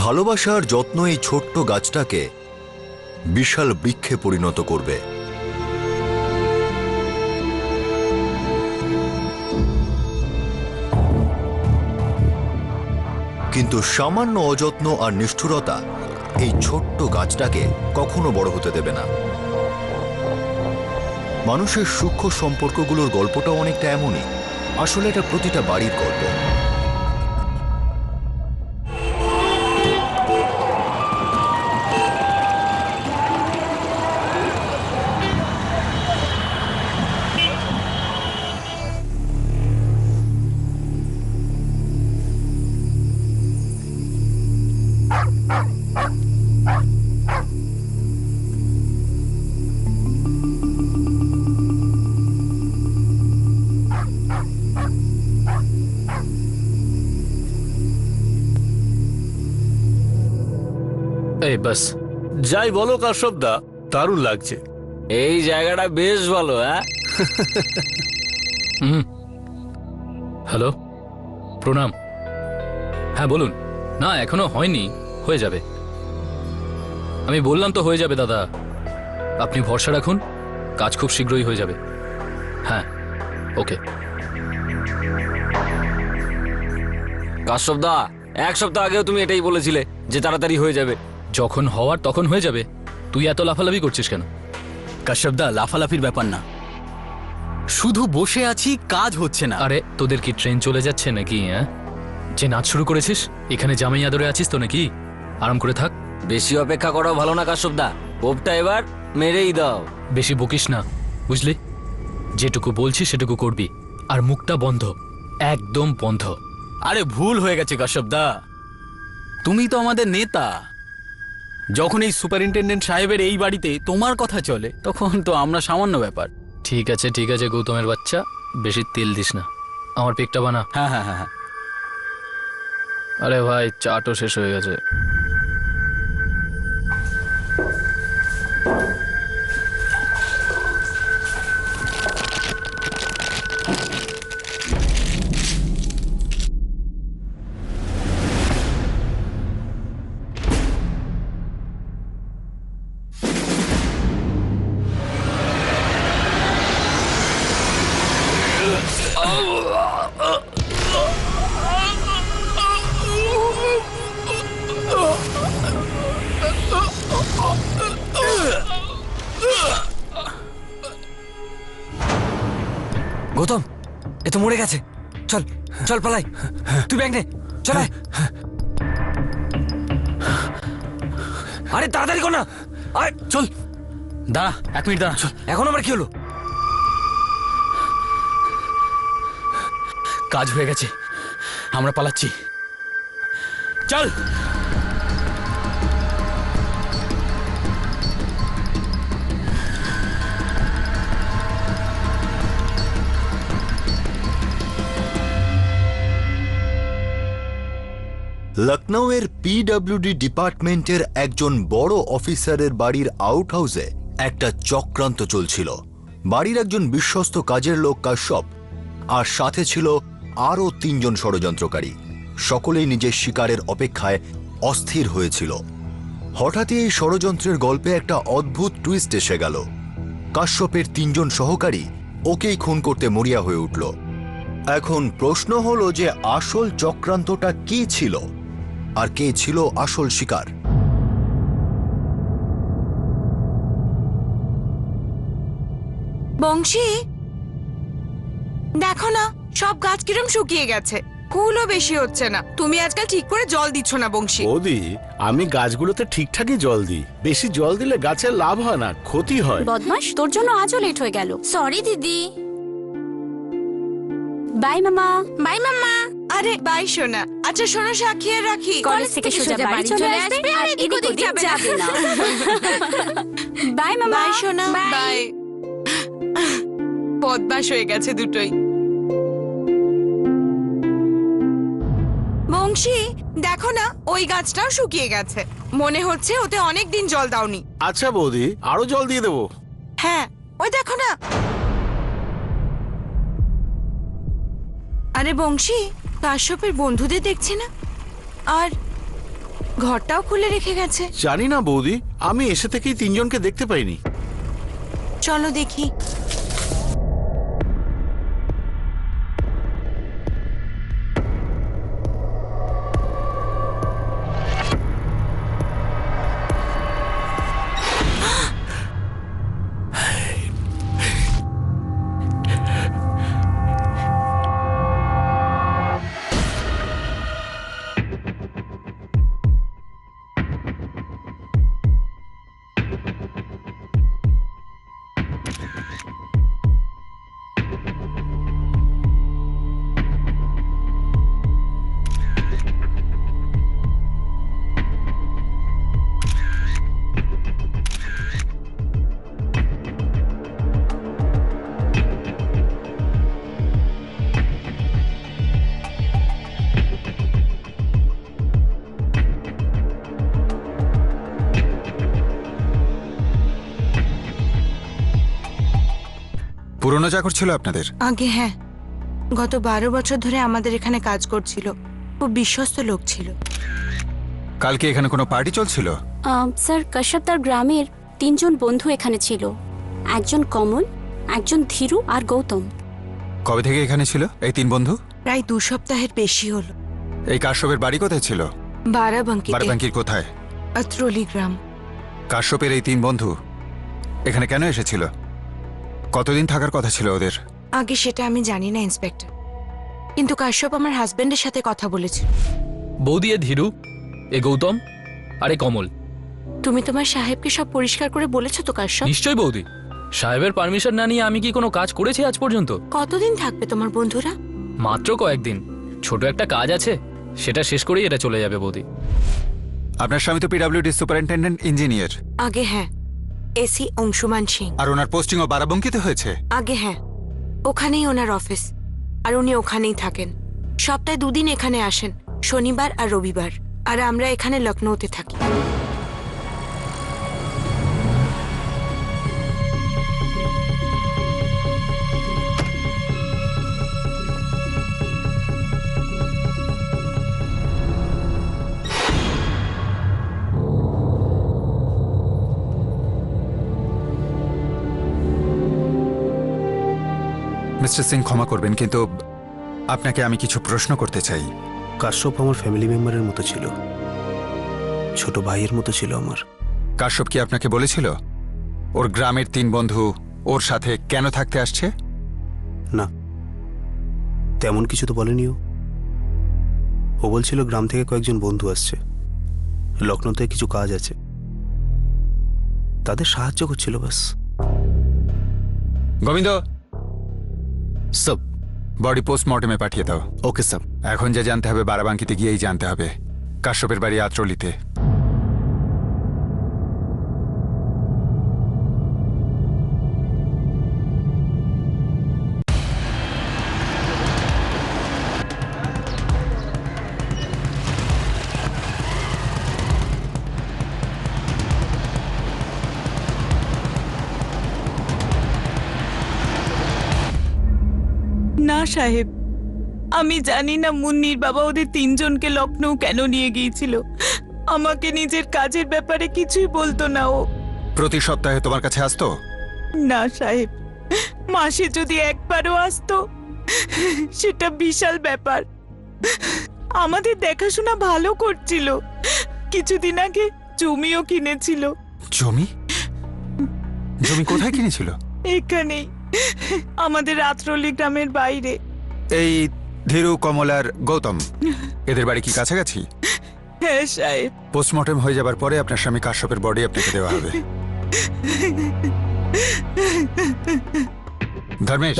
ভালোবাসা আর যত্ন এই ছোট্ট গাছটাকে বিশাল বৃক্ষে পরিণত করবে। কিন্তু সামান্য অযত্ন আর নিষ্ঠুরতা এই ছোট্ট গাছটাকে কখনো বড় হতে দেবে না। মানুষের সূক্ষ্ম সম্পর্কগুলোর গল্পটাও অনেকটা এমনই। আসলে এটা প্রতিটা বাড়ির গল্প। এই বাস, যাই বলো কাশ্যপদা, দারুণ লাগছে। এই জায়গাটা বেশ ভালো। হ্যাঁ, হ্যালো, প্রণাম। হ্যাঁ বলুন। না এখনো হয়নি, হয়ে যাবে। আমি বললাম তো হয়ে যাবে দাদা, আপনি ভরসা রাখুন, কাজ খুব শীঘ্রই হয়ে যাবে। হ্যাঁ, ওকে। কাশ্যপদা, এক সপ্তাহ আগেও তুমি এটাই বলেছিলে যে তাড়াতাড়ি হয়ে যাবে। যখন হওয়ার তখন হয়ে যাবে। তুই এত লাফালাফি করছিস কেন? কাশ্যপদা, লাফালাফির ব্যাপার না, শুধু বসে আছি, কাজ হচ্ছে না। আরে তোদের কি ট্রেন চলে যাচ্ছে নাকি? হ্যাঁ, যে নাচ শুরু করেছিস, এখানে জামাই আদরে আছিস তো নাকি? আরাম করে থাক। বেশি অপেক্ষা করাও ভালো না কাশ্যপদা, কোপটা এবার মেরেই দাও। বেশি বকিস না, বুঝলি? যেটুকু বলছি সেটুকু করবি, আর মুখটা বন্ধ, একদম বন্ধ। আরে ভুল হয়ে গেছে কাশ্যপদা, তুমি তো আমাদের নেতা। যখন এই সুপারিনটেন্ডেন্ট সাহেবের এই বাড়িতে তোমার কথা চলে, তখন তো আমরা সামান্য ব্যাপার। ঠিক আছে ঠিক আছে গৌতমের বাচ্চা, বেশি তেল দিস না। আমার পেকটা বানা। হ্যাঁ হ্যাঁ হ্যাঁ হ্যাঁ। আরে ভাই, চাটও শেষ হয়ে গেছে। গৌতম, এ তো মরে গেছে। চল চল পালাই, তুই ব্যাগ নে, চল আয়। আরে তাড়াতাড়ি কর না, আয় চল, দাঁড়া, 1 মিনিট দাঁড়া। চল, এখন আমার কি হলো? কাজ হয়ে গেছে, আমরা পালাচ্ছি, চল। লখনৌয়ের পিডব্লিউডি ডিপার্টমেন্টের একজন বড় অফিসারের বাড়ির আউট হাউসে একটা চক্রান্ত চলছিল। বাড়ির একজন বিশ্বস্ত কাজের লোক কাশ্যপ, আর সাথে ছিল আরও 3 জন ষড়যন্ত্রকারী। সকলেই নিজের শিকারের অপেক্ষায় অস্থির হয়েছিল। হঠাৎই এই ষড়যন্ত্রের গল্পে একটা অদ্ভুত টুইস্ট এসে গেল। কাশ্যপের 3 জন সহকারী ওকেই খুন করতে মরিয়া হয়ে উঠল। এখন প্রশ্ন হলো যে আসল চক্রান্তটা কি ছিল, আর কে ছিল আসল শিকার? বংশী, দেখো না সব গাছ কিরম শুকিয়ে গেছে, ফুলও বেশি হচ্ছে না। তুমি আজকাল ঠিক করে জল দিচ্ছ না বংশী। বৌদি, আমি গাছগুলোতে ঠিকঠাকই জল দিই। বেশি জল দিলে গাছের লাভ হয় না, ক্ষতি হয়। বদমাস, তোর জন্য আজও লেট হয়ে গেল। সরি দিদি। বাই মামা। বাই মামা। আরে বাই সোনা। আচ্ছা সোনা, সাক্ষী আর রাখি। কলেজ থেকে সোজা বাড়ি চলে আসবে আর এদিক ওদিক যাবে না। বাই মামা। বাই সোনা। বাই। বদমাশ হয়ে গেছে দুটোই। বংশী, দেখো না ওই গাছটাও শুকিয়ে গেছে, মনে হচ্ছে ওতে অনেক দিন জল দাওনি। আচ্ছা বৌদি, আরো জল দিয়ে দেবো। হ্যাঁ, ওই দেখো না। আরে বংশী, কাশ্যপের বন্ধুদের দেখছি না। আর ঘরটাও খুলে রেখে গেছে। জানি না বৌদি, আমি এসে থেকেই তিনজনকে দেখতে পাইনি। চলো দেখি। পুরনো চাকর ছিল আপনাদের? আগে হ্যাঁ, গত 12 বছর ধরে আমাদের এখানে কাজ করছিল। খুব বিশ্বস্ত লোক ছিল। কালকে এখানে কোনো পার্টি চলছিল? স্যার কাশ্যপদার গ্রামের 3 জন বন্ধু এখানে ছিল। একজন কমল, একজন ধীরু আর গৌতম। কবে থেকে এখানে ছিল এই 3 বন্ধু? প্রায় 2 সপ্তাহের বেশি হলো। এই কাশ্যপের বাড়ি কোথায় ছিল? বারাবাঙ্কিতে, বারাবাঙ্কির কোথায়? আত্রলি গ্রাম। কাশ্যপের এই 3 বন্ধু এখানে কেন এসেছিল? কতদিন থাকার কথা ছিল ওদের? আগে সেটা আমি জানি না ইন্সপেক্টর, কিন্তু কাশ্যপ আমার হাজবেন্ডের সাথে কথা বলেছিল। বৌদি এ ধীরু, এ গৌতম আর এ কমল। তুমি তোমার সাহেবকে সব পরিষ্কার করে বলেছো তো কাশ্যপ? নিশ্চয়ই বৌদি, সাহেবের পারমিশন না নিয়ে আমি কি কোনো কাজ করেছি আজ পর্যন্ত? কতদিন থাকবে তোমার বন্ধুরা? মাত্র কয়েকদিন, ছোট একটা কাজ আছে, সেটা শেষ করেই এটা চলে যাবে বৌদি। আপনার স্বামী তো পিডব্লিউডি সুপারিনটেন্ডেন্ট ইঞ্জিনিয়ার। আগে হ্যাঁ, এসি অংশুমান সিং। আর ওনার পোস্টিংও বারাবঙ্কিতে হয়েছে? আগে হ্যাঁ, ওখানেই ওনার অফিস, আর উনি ওখানেই থাকেন। সপ্তাহে 2 দিন এখানে আসেন, শনিবার আর রবিবার। আর আমরা এখানে লখনৌতে থাকি। মিস্টার সিং ক্ষমা করবেন, কিন্তু আপনাকে আমি কিছু প্রশ্ন করতে চাই। কাশ্যপ আমার ফ্যামিলি মেম্বারের মতো ছিল, ছোট ভাইয়ের মতো ছিল আমার। কাশ্যপ কি আপনাকে বলেছিল ওর গ্রামের 3 বন্ধু ওর সাথে কেন থাকতে আসছে? না, তেমন কিছু তো বলেনি ও বলছিল গ্রাম থেকে কয়েকজন বন্ধু আসছে, লখনৌতে কিছু কাজ আছে, তাদের সাহায্য করছিল ব্যাস। গোবিন্দ, সব বডি পোস্টমর্টমে পাঠিয়ে দাও। Okay sir. এখন যা জানতে হবে বারাবাঙ্কিতে গিয়েই জানতে হবে। কাশ্যপের বাড়ি আত্রলিতে। না সাহেব, আমি জানি না মুন্নির বাবা ওদের 3 জনকে লখনৌ কেন নিয়ে গিয়েছিল। আমাকে নিজের কাজের ব্যাপারে কিছুই বলতো না ও। প্রতি সপ্তাহে তোমার কাছে আসতো? না সাহেব, মাসে যদি একবারও আসতো সেটা বিশাল ব্যাপার। আমাদের দেখাশোনা ভালো করছিল, কিছুদিন আগে জমিও কিনেছিল। জমি? জমি কোথায় কিনেছিল? এখানেই, আমাদের আত্রলি গ্রামের বাইরে। এই ধীরু, কমল আর গৌতম এদের বাড়ি কি কাছাকাছি? হ্যাঁ সাহেব। পোস্টমর্টম হয়ে যাবার পরে আপনার স্বামী কাশ্যপের বডি আপনাকে দেওয়া হবে। ধর্মেশ,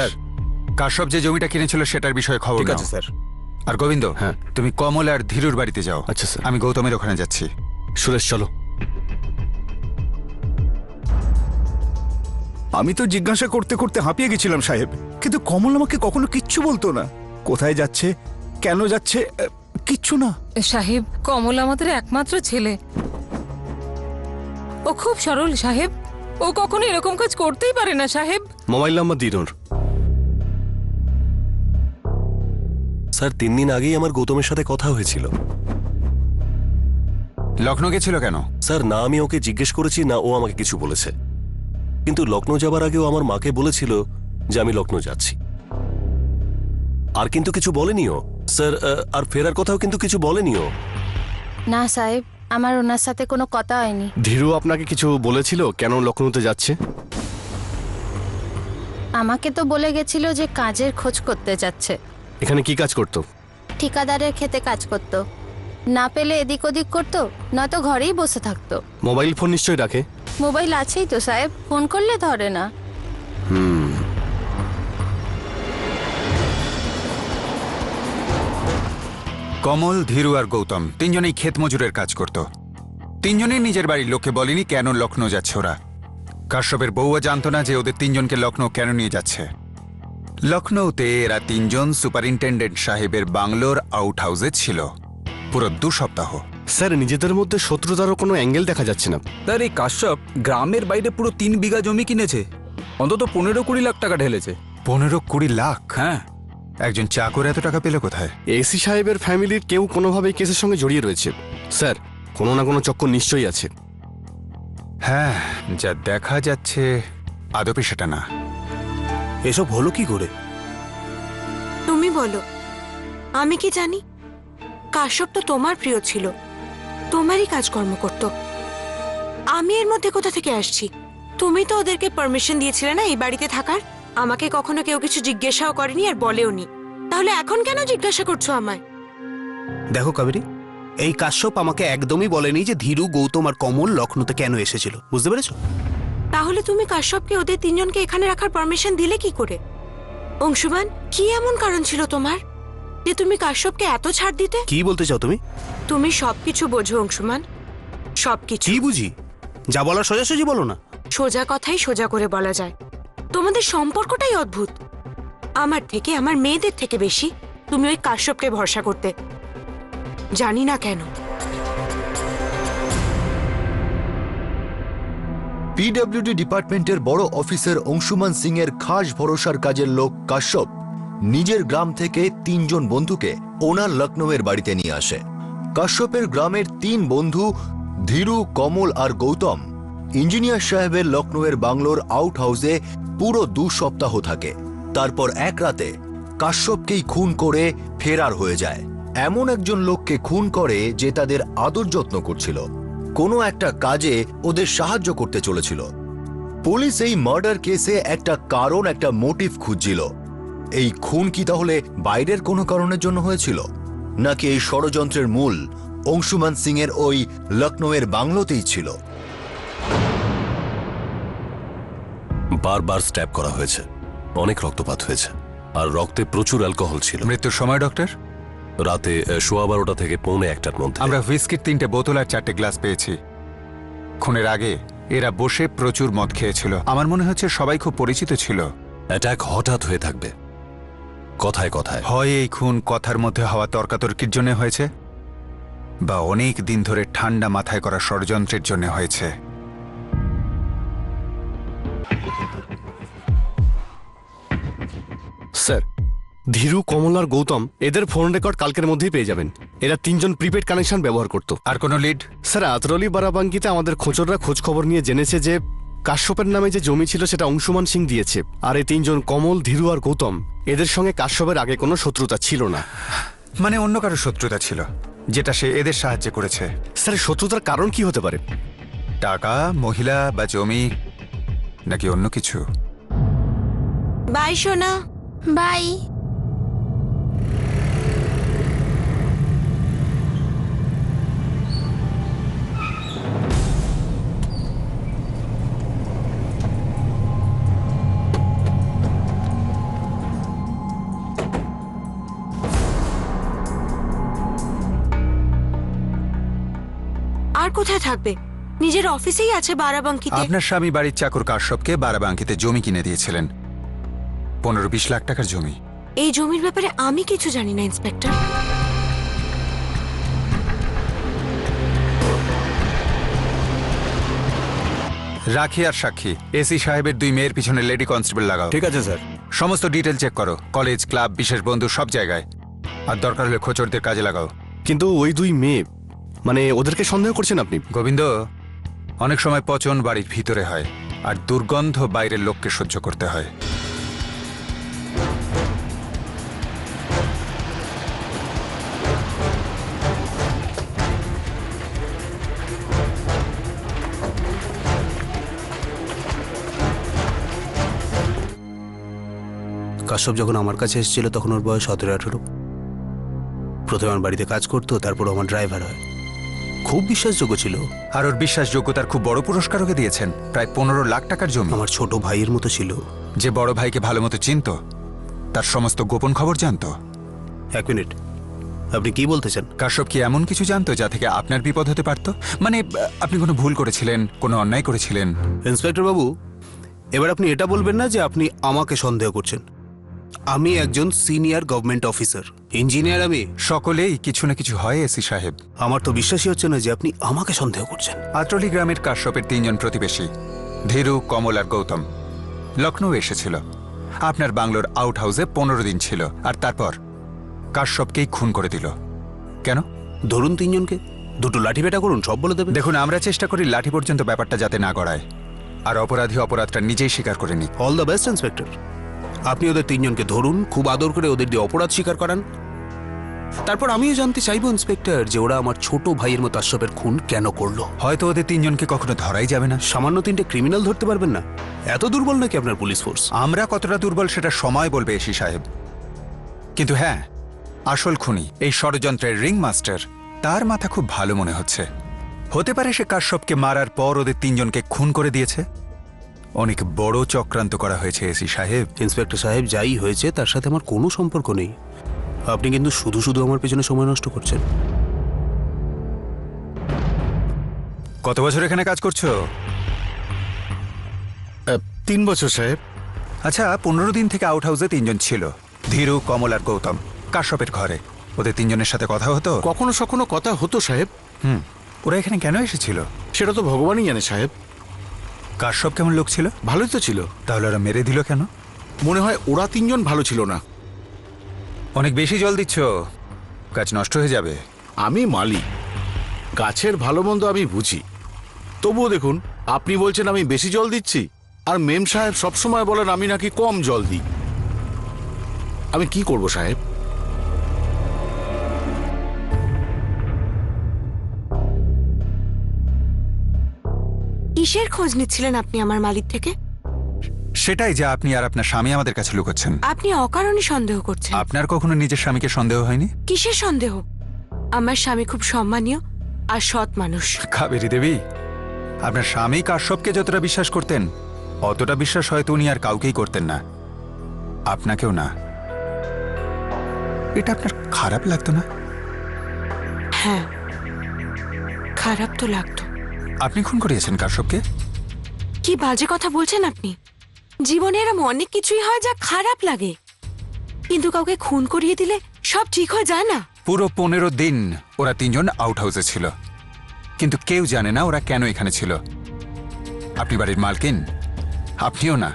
কাশ্যপ যে জমিটা কিনেছিল সেটার বিষয়ে খবর ঠিক নাও। আছে স্যার। আর গোবিন্দ, হ্যাঁ। তুমি কমল আর ধীরুর বাড়িতে যাও। আচ্ছা স্যার। আমি গৌতমের ওখানে যাচ্ছি। সুরেশ চলো। আমি তো জিজ্ঞাসা করতে করতে হাঁপিয়ে গেছিলাম সাহেব, কিন্তু কমল আমাকে কখনো কিচ্ছু বলতো না। কোথায় যাচ্ছে, কেন যাচ্ছে, কিচ্ছু না। সাহেব, কমল আমাদের একমাত্র ছেলে। ও খুব সরল সাহেব, ও কখনো এরকম কাজ করতেই পারে না সাহেব। মোবাইল নাম্বার দিন ওর। স্যার 3 দিন আগেই আমার গৌতমের সাথে কথা হয়েছিল। লখনৌ গেছিল কেন? স্যার, না আমি ওকে জিজ্ঞেস করেছি না ও আমাকে কিছু বলেছে, কিন্তু লখনৌ যাবার আগেও আমার মাকে বলেছিল যে আমি লখনৌ যাচ্ছি। আর কিন্তু কিছু বলেনিও স্যার, আর ফেরার কথাও কিন্তু কিছু বলেনিও। না সাহেব, আমার ওনার সাথে কোনো কথা হয়নি। ধীরু আপনাকে কিছু বলেছিল কেন লখনৌতে যাচ্ছে? আমাকে তো বলে গেছিল যে কাজের খোঁজ করতে যাচ্ছে। এখানে কি কাজ করতো? ঠিকাদারের খেতে কাজ করত, না পেলে এদিক ওদিক করতো, নয়তো ঘরেই বসে থাকতো। মোবাইল ফোন নিশ্চয়ই রাখে। মোবাইল আছেই তো সাহেব, ফোন করলে ধরে না। কমল, ধীরু আর গৌতম তিনজনেই ক্ষেত মজুরের কাজ করত। তিনজনেই নিজের বাড়ির লোককে বলেনি কেন লখনৌ যাচ্ছে ওরা। কাশ্যপের বউও জানতো না যে ওদের তিনজনকে লখনৌ কেন নিয়ে যাচ্ছে। লখনৌতে এরা তিনজন সুপারিনটেন্ডেন্ট সাহেবের বাংলোর আউট হাউসে ছিল পুরো 2 সপ্তাহ। স্যার, নিজেদের মধ্যে শত্রুতারও কোনো অ্যাঙ্গেল দেখা যাচ্ছে না। স্যার, এই কাশ্যপ গ্রামের বাইরে পুরো 3 বিঘা জমি কিনেছে, অন্তত 15-20 লাখ টাকা ঢেলেছে। 15-20 লাখ? হ্যাঁ। একজন চাকর এত টাকা পেল কোথায়? এসি সাহেবের ফ্যামিলির কেউ কোনোভাবে কেসের সঙ্গে জড়িয়ে রয়েছে স্যার। কোনো না কোনো চক্কর নিশ্চয়ই আছে। হ্যাঁ, যা দেখা যাচ্ছে আদপে সেটা না। এসব হলো কি করে? তুমি বলো, আমি কি জানি? কাশ্যপ তো তোমার প্রিয় ছিল, তোমারই কাজকর্ম করত। আমি এর মধ্যে কোথা থেকে আসছি? তুমি তো ওদেরকে পারমিশন দিয়েছিলে না এই বাড়িতে থাকার। আমাকে কখনো কেউ কিছু জিজ্ঞাসাও করেনি আর বলেওনি, তাহলে এখন কেন জিজ্ঞাসা করছো আমায়? দেখো কাবেরী, এই কাশ্যপ আমাকে একদমই বলেনি যে ধীরু, গৌতম আর কমল লখনৌতে কেন এসেছিল, বুঝতে পেরেছো? তাহলে তুমি কাশ্যপকে ওদের তিনজনকে এখানে রাখার পারমিশন দিলে কি করে? অংশুমান, কি এমন কারণ ছিল তোমার যে তুমি কাশ্যপকে এত ছাড় দিতে? কি বলতে চাও তুমি? তুমি সবকিছু বোঝো অংশুমান, সবকিছু। কি বুঝি? যা বলার সোজাসুজি বলো না। সোজা কথাই সোজা করে বলা যায়। তোমাদের সম্পর্কটাই অদ্ভুত। আমার থেকে, আমার মেয়েদের থেকে বেশি তুমি ওই কাশ্যপকে ভরসা করতে। জানি না কেন। পিডব্লিউডি ডিপার্টমেন্টের বড় অফিসার অংশুমান সিং এর খাস ভরসার কাজের লোক কাশ্যপ নিজের গ্রাম থেকে 3 জন বন্ধুকে ওনার লখনৌয়ের বাড়িতে নিয়ে আসে। কাশ্যপের গ্রামের 3 বন্ধু ধীরু, কমল আর গৌতম ইঞ্জিনিয়ার সাহেবের লখনৌয়ের বাংলোর আউট হাউসে পুরো 2 সপ্তাহ থাকে। তারপর এক রাতে কাশ্যপকেই খুন করে ফেরার হয়ে যায়। এমন একজন লোককে খুন করে যে তাদের আদর যত্ন করছিল, কোনো একটা কাজে ওদের সাহায্য করতে চলেছিল। পুলিশ এই মার্ডার কেসে একটা কারণ, একটা মোটিভ খুঁজছিল। এই খুন কি তাহলে বাইরের কোনো কারণের জন্য হয়েছিল, নাকি এই ষড়যন্ত্রের মূল অংশুমান সিং এর ওই লখনৌয়ের বাংলোতেই ছিল? বারবার স্ট্যাব করা হয়েছে, অনেক রক্তপাত হয়েছে, আর রক্তে প্রচুর অ্যালকোহল ছিল। মৃত্যুর সময় ডক্টর? রাতে 12:15 থেকে 1:45টার মধ্যে। আমরা হুইস্কির 3টে বোতল আর 4টে গ্লাস পেয়েছি। খুনের আগে এরা বসে প্রচুর মদ খেয়েছিল। আমার মনে হচ্ছে সবাই খুব পরিচিত ছিল। অ্যাটাক হঠাৎ হয়ে থাকবে, কথায় কথায়। হয় এই খুন কথার মধ্যে হওয়া তর্কাতর্কির জন্য হয়েছে, বা অনেক দিন ধরে ঠান্ডা মাথায় করা ষড়যন্ত্রের জন্য হয়েছে। স্যার, ধীরু, কমল আর গৌতম এদের ফোন রেকর্ড কালকের মধ্যেই পেয়ে যাবেন। এরা 3 জন প্রিপেড কানেকশন ব্যবহার করত। আর কোনো লিড? স্যার, আতরলি বারাবাঙ্কিতে আমাদের খোঁজররা খোঁজ খবর নিয়ে জেনেছে যে কাশ্যপের নামে যে জমি ছিল সেটা অংশুমান সিং দিয়েছে। আর এই 3 জন কমল, ধীরু আর গৌতম, এদের সঙ্গে কাশ্যপের আগে কোনো শত্রুতা ছিল না। মানে অন্য কারো শত্রুতা ছিল যেটা সে এদের সাহায্য করেছে। স্যার, শত্রুতার কারণ কি হতে পারে? টাকা, মহিলা বা জমি, নাকি অন্য কিছু? বাই সোনা। বাই। আর কোথায় থাকবে? নিজের অফিসেই আছে বারাবাঙ্কিতে। আপনার স্বামী বাড়ির চাকর কাশ্যপকে বারাবাঙ্কিতে জমি কিনে দিয়েছিলেন, 15-20 লাখ টাকার জমি। এই জমির ব্যাপারে আমি কিছু জানি না ইন্সপেক্টর। রাখি আর সাক্ষী, এসি সাহেবের 2 মেয়ের পিছনে লেডি কনস্টেবল লাগাও। ঠিক আছে স্যার। সমস্ত ডিটেল চেক করো, কলেজ, ক্লাব, বিশেষ বন্ধু সব জায়গায়। আর দরকার হলে খোঁচরদের কাজে লাগাও। কিন্তু ওই 2 মেয়ে মানে ওদেরকে সন্দেহ করছেন আপনি? গোবিন্দ, অনেক সময় পচন বাড়ির ভিতরে হয় আর দুর্গন্ধ বাইরের লোককে সহ্য করতে হয়। কাশ্যপ যখন আমার কাছে এসেছিল তখন ওর বয়স 17-18। প্রথমে আমার বাড়িতে কাজ করতো, তারপর আমার ড্রাইভার হয়। খুব বিশ্বাসযোগ্য ছিল। আর ওর বিশ্বাসযোগ্যতার খুব বড় পুরস্কার ওকে দিয়েছেন, প্রায় 15 লাখ টাকার জমি। আমার ছোট ভাইয়ের মতো ছিল। যে বড় ভাইকে ভালো মতো চিনত, তার সমস্ত গোপন খবর জানতো। 1 মিনিট, আপনি কি বলতে চান? কাশ্যপ কি এমন কিছু জানতো যা থেকে আপনার বিপদ হতে পারত? মানে আপনি কোনো ভুল করেছিলেন, কোনো অন্যায় করেছিলেন? ইন্সপেক্টর বাবু, এবার আপনি এটা বলবেন না যে আপনি আমাকে সন্দেহ করছেন। আমি একজন সিনিয়র গভর্নমেন্ট অফিসার, ইঞ্জিনিয়ার। আমি সকলেই কিছু না কিছু হয় এসি সাহেব। আমার তো বিশ্বাসই হচ্ছে না যে আপনি আমাকে সন্দেহ করছেন। আত্রলি গ্রামের কাশ্যপের 3 জন প্রতিবেশী, ধীরু, কমল আর গৌতম, লখনৌ এসেছিল। আপনার বাংলোর আউট হাউসে 15 দিন ছিল, আর তারপর কাশ্যপকেই খুন করে দিল। কেন? ধরুন 3 জনকে, দুটো লাঠি পেটা করুন, সব বলে দেবে। দেখুন, আমরা চেষ্টা করি লাঠি পর্যন্ত ব্যাপারটা যাতে না গড়ায়, আর অপরাধী অপরাধটা নিজেই স্বীকার করে নিক। All the best inspector. আপনি ওদের 3 জনকে ধরুন, খুব আদর করে ওদের দিয়ে অপরাধ স্বীকার করান। তারপর আমিও জানতে চাইবো ইন্সপেক্টর যে ওরা আমার ছোট ভাইয়ের মতো কাশ্যপের খুন কেন করলো। হয়তো ওদের 3 জনকে কখনো ধরাই যাবে না। সামান্য 3টে ক্রিমিনাল ধরতে পারবেন না? এত দুর্বল নাকি আপনার পুলিশ ফোর্স? আমরা কতটা দুর্বল সেটা সময় বলবে এসি সাহেব। কিন্তু হ্যাঁ, আসল খুনি, এই ষড়যন্ত্রের রিং মাস্টার, তার মাথা খুব ভালো মনে হচ্ছে। হতে পারে সে কাশ্যপকে মারার পর ওদের 3 জনকে খুন করে দিয়েছে। অনেক বড় চক্রান্ত করা হয়েছে এসি সাহেব। ইন্সপেক্টর সাহেব, যাই হয়েছে তার সাথে আমার কোনো সম্পর্ক নেই। আপনি কিন্তু শুধু শুধু আমার পেছনে সময় নষ্ট করছেন। কত বছর এখানে কাজ করছো? 3 বছর সাহেব। আচ্ছা, 15 দিন থেকে আউট হাউসে 3 জন ছিল, ধীরু, কমল আর গৌতম, কাশ্যপের ঘরে। ওদের 3 জনের সাথে কথা হতো? কখনো সখনো কথা হতো সাহেব। ওরা এখানে কেন এসেছিল? সেটা তো ভগবানই জানে সাহেব। কাশ্যপ কেমন লোক ছিল? ভালোই তো ছিল। তাহলে ওরা মেরে দিল কেন? মনে হয় ওরা 3 জন ভালো ছিল না। অনেক বেশি জল দিচ্ছ, গাছ নষ্ট হয়ে যাবে। আমি মালি, গাছের ভালো মন্দ আমি বুঝি। তবুও দেখুন, আপনি বলছেন আমি বেশি জল দিচ্ছি, আর মেম সাহেব সবসময় বলেন আমি নাকি কম জল দিই। আমি কি করব সাহেব? কিসের খোঁজ নিচ্ছিলেন আপনি আমার মালিক থেকে? সেটাই যা আপনি আর আপনার স্বামী আমাদের কাছে লুকোচ্ছেন। আপনি অকারণে সন্দেহ করছেন। আপনার কখনো নিজের স্বামীকে সন্দেহ হয়নি? কিসের সন্দেহ? আমার স্বামী খুব সম্মানীয় আর সৎ মানুষ। কাবেরী দেবী, আপনার স্বামী কাশ্যপকে যতটা বিশ্বাস করতেন, অতটা বিশ্বাস হয়তো উনি আর কাউকেই করতেন না, আপনাকেও না। এটা আপনার খারাপ লাগতো না? হ্যাঁ, খারাপ তো লাগতো। আপনি খুন করিয়েছেন কাশ্যপকে? কি বাজে কথা বলছেন আপনি? জীবনে এরম অনেক কিছুই হয় যা খারাপ লাগে, কিন্তু কাউকে খুন করিয়ে দিলে সব ঠিক হয়ে যায় না। পুরো 15 দিন ওরা 3 জন আউট হাউসে ছিল, কিন্তু কেউ জানে না ওরা কেন এখানে ছিল। আপনি বাড়ির মালকিন, আপনিও না।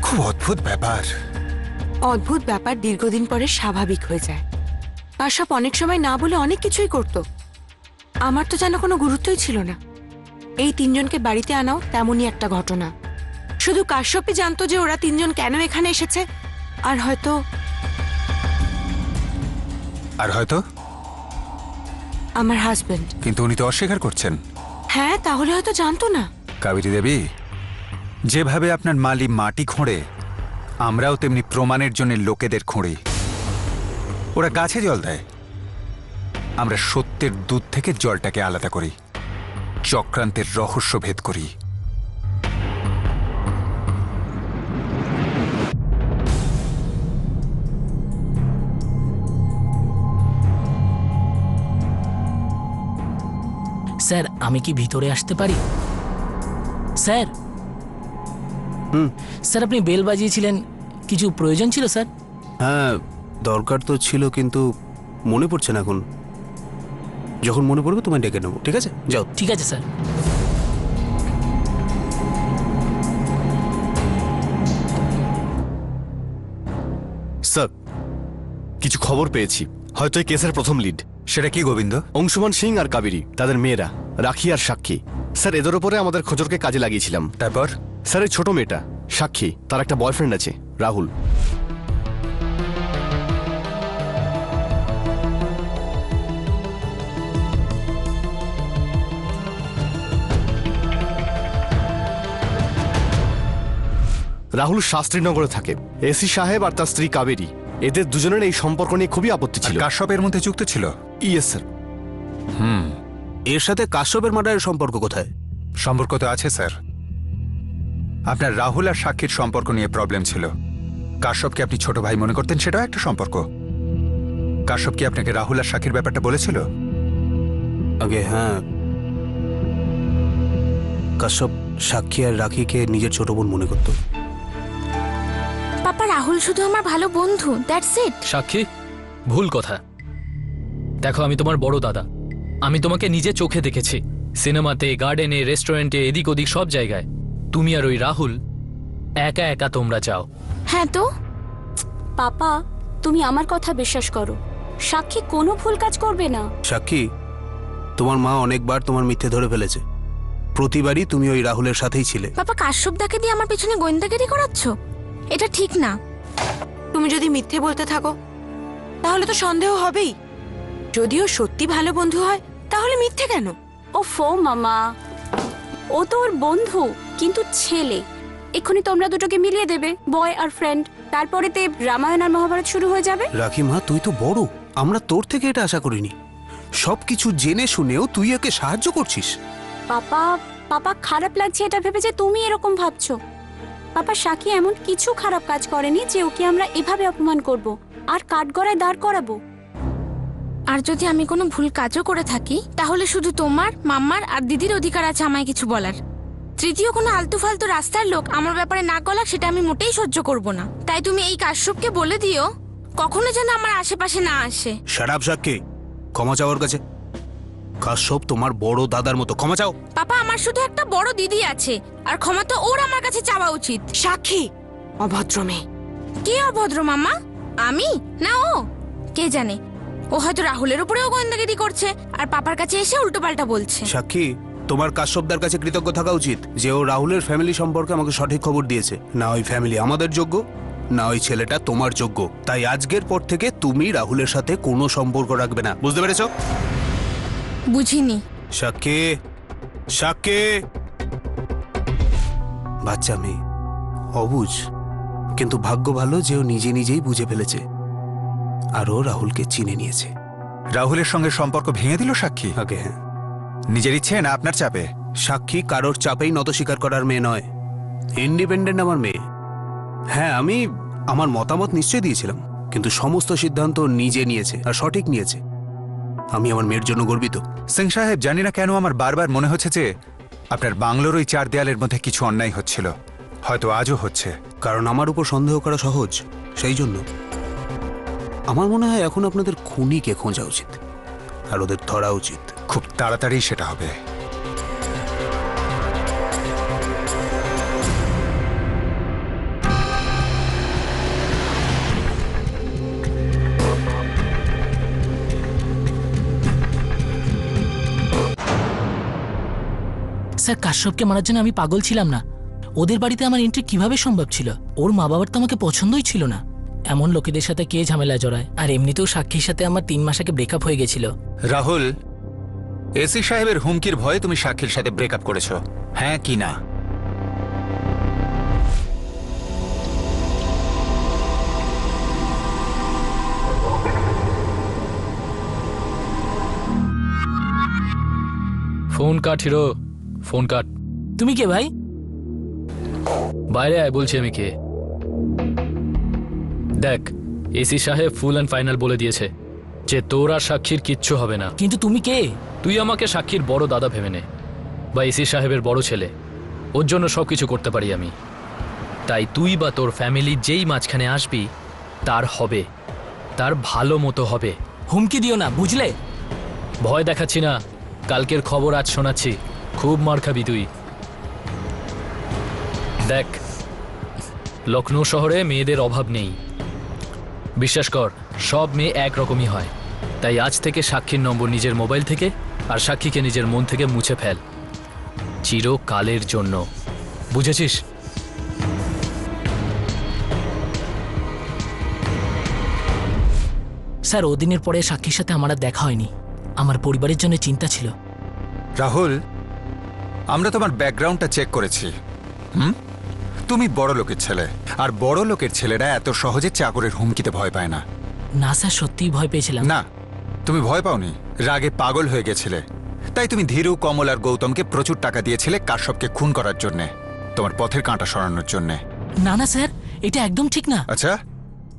খুব অদ্ভুত ব্যাপার। অদ্ভুত ব্যাপার দীর্ঘদিন পরে স্বাভাবিক হয়ে যায়। কাশ্যপ অনেক সময় না বলে অনেক কিছুই করত। আমার তো যেন কোনো গুরুত্বই ছিল না। এই 3 জনকে বাড়িতে আনাও তেমনই একটা ঘটনা। শুধু কাশ্যপই জানতো যে ওরা 3 জন কেন এখানে এসেছে। আর হয়তো আমার হাজবেন্ড। কিন্তু উনি তো অস্বীকার করছেন। হ্যাঁ, তাহলে হয়তো জানতো না। কাবেরী দেবী, যেভাবে আপনার মালি মাটি খোঁড়ে, আমরাও তেমনি প্রমাণের জন্য লোকেদের খোঁড়ি। ওরা গাছে জল দেয়, আমরা সত্যের দুধ থেকে জলটাকে আলাদা করি, চক্রান্তের রহস্য ভেদ করি। স্যার, আমি কি ভিতরে আসতে পারি? স্যার, স্যার আপনি বেল বাজিয়েছিলেন, কিছু প্রয়োজন ছিল স্যার? হ্যাঁ, দরকার তো ছিল, কিন্তু মনে পড়ছে না এখন। যখন মনে পড়বে তোমায় ডেকে নেবো, ঠিক আছে? যাও। ঠিক আছে স্যার। স্যার, কিছু খবর পেয়েছি, হয়তো এই কেসের প্রথম লিড। সেটা কি গোবিন্দ? অংশুমান সিং আর কাবেরী, তাদের মেয়েরা রাখি আর সাক্ষী। স্যার এদের ওপরে আমাদের খোঁজরকে কাজে লাগিয়েছিলাম। তারপর? স্যার এই ছোট মেয়েটা সাক্ষী, তার একটা বয়ফ্রেন্ড আছে রাহুল। রাহুল শাস্ত্রীনগরে থাকে। এসি সাহেব আর তার স্ত্রী কাবেরী, এদের দুজনের এই সম্পর্ক নিয়ে খুবই আপত্তি ছিল। কাশ্যপের মধ্যে যুক্ত ছিল? Yes sir. এর সাথে কাশ্যপের মার্ডারের সম্পর্ক কোথায়? সম্পর্ক তো আছে স্যার। আপনার রাহুল আর সাক্ষীর সম্পর্ক নিয়ে প্রবলেম ছিল। কাশ্যপকে আপনি ছোট ভাই মনে করতেন, সেটাও একটা সম্পর্ক। কাশ্যপ কি আপনাকে রাহুল আর সাক্ষীর ব্যাপারটা বলেছিল? আগে হ্যাঁ, কাশ্যপ সাক্ষী আর রাখিকে নিজের ছোট বোন মনে করত। পাপা, রাহুল শুধু আমার ভালো বন্ধু, দ্যাটস ইট। সাক্ষী, ভুল কথা। দেখো, আমি তোমার বড় দাদা। আমি তোমাকে নিজে চোখে দেখেছি, সিনেমাতে, গার্ডেনে, রেস্টুরেন্টে, এদিক ওদিক সব জায়গায়। তুমি আর ওই রাহুল একা একা তোমরা যাও। হ্যাঁ তো পাপা, তুমি আমার কথা বিশ্বাস করো, সাক্ষী কোনো ভুল কাজ করবে না। সাক্ষী, তোমার মা অনেকবার তোমার মিথ্যে ধরে ফেলেছে। প্রতিবারই তুমি ওই রাহুলের সাথেই ছিলে। পাপা, কাশ্যপ দাকে দিয়ে আমার পেছনে গোয়েন্দাগিরি করাচ্ছ, এটা ঠিক না। তুমি যদি মিথ্যে বলতে থাকো তাহলে তো সন্দেহ হবেই। যদিও সত্যি ভালো বন্ধু হয় তাহলে মিথ্যে কেন? ও ফো মামা, ও তো ওর বন্ধু, কিন্তু ছেলে। এক্ষুনি তোমরা দুটোকে মিলিয়ে দেবে, বয় আর ফ্রেন্ড। তারপরেতে রামায়ণ আর মহাভারত শুরু হয়ে যাবে। রাখি মা, তুই তো বড়, আমরা তোর থেকে এটা আশা করিনি। সবকিছু জেনে শুনেও তুই একে সাহায্য করছিস। পাপা খারাপ লাগছে এটা ভেবে যে তুমি এরকম ভাবছো। পাপা, সাক্ষী এমন কিছু খারাপ কাজ করেনি যে ওকে আমরা এভাবে অপমান করব আর কাঠগড়ায় দাঁড় করাবো। আর যদি আমি কোনো ভুল কাজও করে থাকি তাহলে শুধু তোমার, মাম্মার আর দিদির অধিকার আছে আমায় কিছু বলার। তৃতীয় কোনো আলতু ফালতু রাস্তার লোক আমার ব্যাপারে না গলাক, সেটা আমি মোটেই সহ্য করব না। তাই তুমি এই কাশ্যপকে বলে দিও কখনো যেন আমার আশেপাশে না আসে। শাট আপ সাক্ষী, ক্ষমা চাওয়ার কাছে। কাশ্যপ তোমার বড় দাদার মতো, ক্ষমা চাও। পাপা, আমার শুধু একটা বড় দিদি আছে, আর ক্ষমা তো ওর আমার কাছে চাওয়া উচিত। সাক্ষী অভদ্র মেয়ে। কে অভদ্র মাম্মা? আমি না ও? কে জানে, ও হয়তো রাহুলের উপরেও গোয়েন্দাগিরি করছে আর পাপার কাছে এসে উল্টোপাল্টা বলছে। সাক্ষী, তোমার কাশ্যপদার কাছে কৃতজ্ঞ থাকা উচিত যে ও রাহুলের ফ্যামিলি সম্পর্কে আমাকে সঠিক খবর দিয়েছে। না ওই ফ্যামিলি আমাদের যোগ্য, না ওই ছেলেটা তোমার যোগ্য। তাই আজকের পর থেকে তুমি রাহুলের সাথে কোনো সম্পর্ক রাখবে না, বুঝতে পেরেছো? বুঝিনি। সাক্ষী, সাক্ষী বাচ্চা মেয়ে, অবুঝ, কিন্তু ভাগ্য ভালো যে ও নিজে নিজেই বুঝে ফেলেছে আর ও রাহুলকে চিনে নিয়েছে। রাহুলের সঙ্গে সম্পর্ক ভেঙে দিল সাক্ষী? আগে হ্যাঁ। নিজের ইচ্ছে না আপনার চাপে? সাক্ষী কারোর চাপেই নত স্বীকার করার মেয়ে নয়, ইন্ডিপেন্ডেন্ট আমার মেয়ে। হ্যাঁ, আমি আমার মতামত নিশ্চয় দিয়েছিলাম, কিন্তু সমস্ত সিদ্ধান্ত নিজে নিয়েছে আর সঠিক নিয়েছে। আমি আমার মেয়ের জন্য গর্বিত। সিং সাহেব, জানি না কেন আমার বারবার মনে হচ্ছে যে আপনার বাংলোর ওই চার দেয়ালের মধ্যে কিছু অন্যায় হচ্ছিল, হয়তো আজও হচ্ছে। কারণ আমার উপর সন্দেহ করা সহজ, সেই জন্য আমার মনে হয় এখন আপনাদের খুনিকে খোঁজা উচিত আর ওদের ধরা উচিত। খুব তাড়াতাড়ি সেটা হবে। স্যার, কাশ্যপকে মারার জন্য আমি পাগল ছিলাম না। ওদের বাড়িতে আমার এন্ট্রি কিভাবে সম্ভব ছিল? ওর মা বাবার তো আমাকে পছন্দই ছিল না। এমন লোকেদের সাথে কে ঝামেলা জড়ায়? আর এমনিতেও সাক্ষীর সাথে আমার 3 মাস আগে ব্রেকআপ হয়ে গেছিল। রাহুল, এসি সাহেবের হুমকির ভয়ে তুমি সাক্ষীর সাথে ব্রেকআপ করেছো, হ্যাঁ কি না? Phone cut hero, phone cut. তুমি কে ভাই? বাইরে আয়, বলছি আমি কে। দেখ, এসি সাহেব ফুল অ্যান্ড ফাইনাল বলে দিয়েছে যে তোর আর সাক্ষীর কিচ্ছু হবে না। কিন্তু তুমি কে? তুই আমাকে সাক্ষীর বড় দাদা ভেবে নে, বা এসি সাহেবের বড় ছেলে। ওর জন্য সবকিছু করতে পারি আমি। তাই তুই বা তোর ফ্যামিলি যেই মাঝখানে আসবি তার হবে, তার ভালো মতো হবে। হুমকি দিও না, বুঝলে? ভয় দেখাচ্ছি না, কালকের খবর আজ শোনাচ্ছি, খুব মার খাবি তুই। দেখ, লখনৌ শহরে মেয়েদের অভাব নেই, বিশ্বাস কর, সব মেয়ে একরকমই হয়। তাই আজ থেকে সাক্ষীর নম্বর নিজের মোবাইল থেকে আর সাক্ষীকে নিজের মন থেকে মুছে ফেল, চিরকালের জন্য। বুঝেছিস? স্যার ওদিনের পরে সাক্ষীর সাথে আমার আর দেখা হয়নি। আমার পরিবারের জন্য চিন্তা ছিল। রাহুল, আমরা তোমার ব্যাকগ্রাউন্ডটা চেক করেছি। তুমি বড় লোকের ছেলে, আর বড় লোকের ছেলেরা এত সহজে চাকরের হুমকিতে ভয় পায় না। না স্যার, সত্যিই ভয় পেয়েছিলাম। না, তুমি ভয় পাওনি, রাগে পাগল হয়ে গেছিলে। তাই তুমি ধীরু, কমল আর গৌতমকে প্রচুর টাকা দিয়েছিলে কাশ্যপকে খুন করার জন্যে, তোমার পথের কাঁটা সরানোর জন্যে। না না স্যার, এটা একদম ঠিক না। আচ্ছা,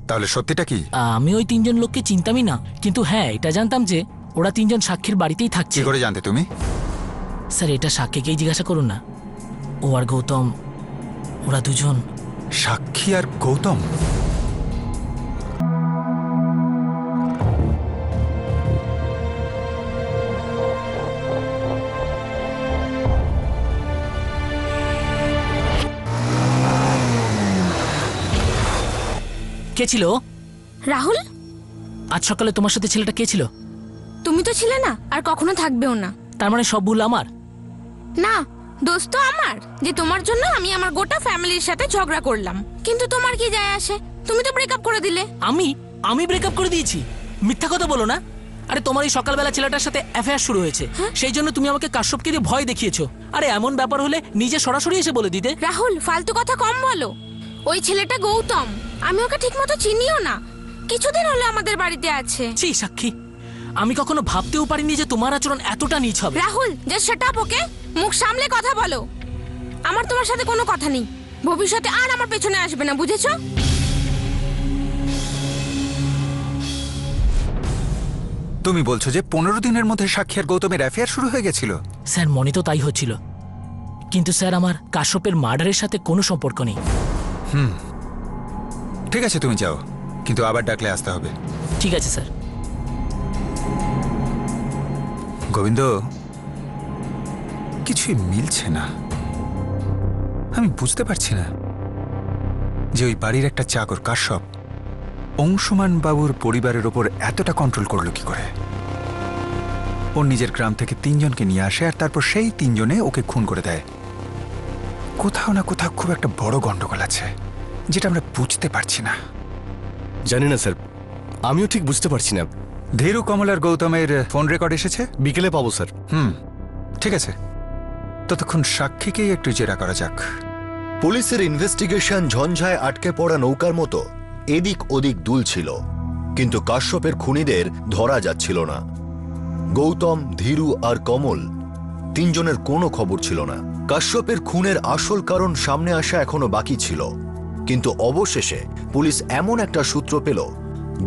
তাহলে সত্যিটা কি? আমি ওই তিনজন লোককে চিনতামই না, কিন্তু হ্যাঁ এটা জানতাম যে ওরা তিনজন সাক্ষীর বাড়িতেই থাকছে। কি করে জানতে তুমি? স্যার এটা সাক্ষীকেই জিজ্ঞাসা করুন না। ও আর গৌতম, ওরা দুজন। সাক্ষী আর গৌতম? কে ছিল? রাহুল, আজ সকালে তোমার সাথে ছেলেটা কে ছিল? তুমি তো ছিলে না, আর কখনো থাকবেও না। তার মানে সব ভুল আমার? না, দোষ তো আমার, যে তোমার জন্য আমি আমার গোটা ফ্যামিলির সাথে ঝগড়া করলাম। কিন্তু তোমার কি যায় আসে? তুমি তো ব্রেকআপ করে দিলে। আমি ব্রেকআপ করে দিয়েছি? মিথ্যা কথা বলো না। আরে তোমার এই সকালবেলা ছেলেটার সাথে অ্যাফেয়ার শুরু হয়েছে, সেই জন্য তুমি আমাকে কাশ্যপকে দিয়ে ভয় দেখিয়েছো। আরে এমন ব্যাপার হলে নিজে সরাসরি এসে বলে দিতে। রাহুল, ফালতু কথা কম বলো। ওই ছেলেটা গৌতম, আমি ওকে ঠিকমতো চিনিও না, কিছুদিন হলো আমাদের বাড়িতে আছে। ছি সাক্ষী, আমি কখনো ভাবতেও পারিনি যে তোমার আচরণ এতটা নীচ হবে। রাহুল, জাস্ট শাট আপ, ওকে? মুখ সামলে কথা বলো। আমার তোমার সাথে কোনো কথা নেই, ভবিষ্যতে আর আমার পেছনে আসবে না, বুঝেছো? তুমি বলছো যে 15 দিনের মধ্যে সাক্ষী আর গৌতমের অ্যাফেয়ার শুরু হয়ে গেছিল? স্যার মনে তো তাই হচ্ছিল, কিন্তু স্যার আমার কাশ্যপের মার্ডারের সাথে কোনো সম্পর্ক নেই। ঠিক আছে, তুমি যাও, কিন্তু আবার ডাকলে আসতে হবে। ঠিক আছে স্যার। গোবিন্দ, কিছুই মিলছে না। আমি বুঝতে পারছি না যে ওই বাড়ির একটা চাকর কাশ্যপ অংশুমান বাবুর পরিবারের ওপর এতটা কন্ট্রোল করলো কি করে। ওর নিজের গ্রাম থেকে 3 জনকে নিয়ে আসে, আর তারপর সেই 3 জনে ওকে খুন করে দেয়। কোথাও না কোথাও খুব একটা বড় গন্ডগোল আছে, যেটা আমরা বুঝতে পারছি না। জানি না স্যার, আমিও ঠিক বুঝতে পারছি না। ধীরু, কমল আর গৌতমের ফোন রেকর্ড এসেছে? বিকেলে পাবো স্যার। ঠিক আছে, ততক্ষণ সাক্ষীকেই একটু জেরা করা যাক। পুলিশের ইনভেস্টিগেশন ঝঞ্ঝায় আটকে পড়া নৌকার মতো এদিক ওদিক দুলছিল, কিন্তু কাশ্যপের খুনিদের ধরা যাচ্ছিল না। গৌতম, ধীরু আর কমল 3 জনের কোনো খবর ছিল না। কাশ্যপের খুনের আসল কারণ সামনে আসা এখনো বাকি ছিল, কিন্তু অবশেষে পুলিশ এমন একটা সূত্র পেল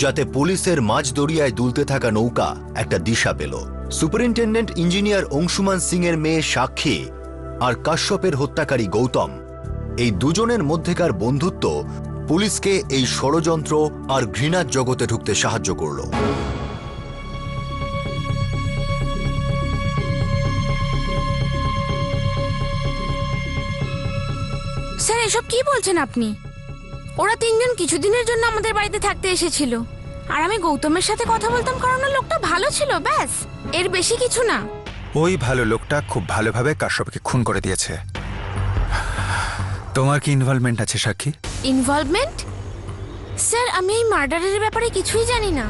যাতে পুলিশের মাঝ দরিয়ায় দুলতে থাকা নৌকা একটা দিশা পেল। সুপারিনটেন্ডেন্ট ইঞ্জিনিয়ার অংশুমান সিং এর মেয়ে সাক্ষী আর কাশ্যপের হত্যাকারী গৌতম, এই দুজনের মধ্যেকার বন্ধুত্ব পুলিশকে এই ষড়যন্ত্র আর ঘৃণার জগতে ঢুকতে সাহায্য করল। স্যার, এসব কি বলছেন আপনি? ওরা 3 জন কিছুদিনের জন্য আমাদের বাড়িতে থাকতে এসেছিল, আর আমি গৌতমের সাথে কথা বলতাম কারণ লোকটা ভালো ছিল, ব্যাস, এর বেশি কিছু না। ওই ভালো লোকটা খুব ভালোভাবে কাশ্যপকে খুন করে দিয়েছে। তোমার কি ইনভলভমেন্ট আছে সাক্ষী? ইনভলভমেন্ট? স্যার, আমি এই মার্ডারের ব্যাপারে কিছুই জানি না।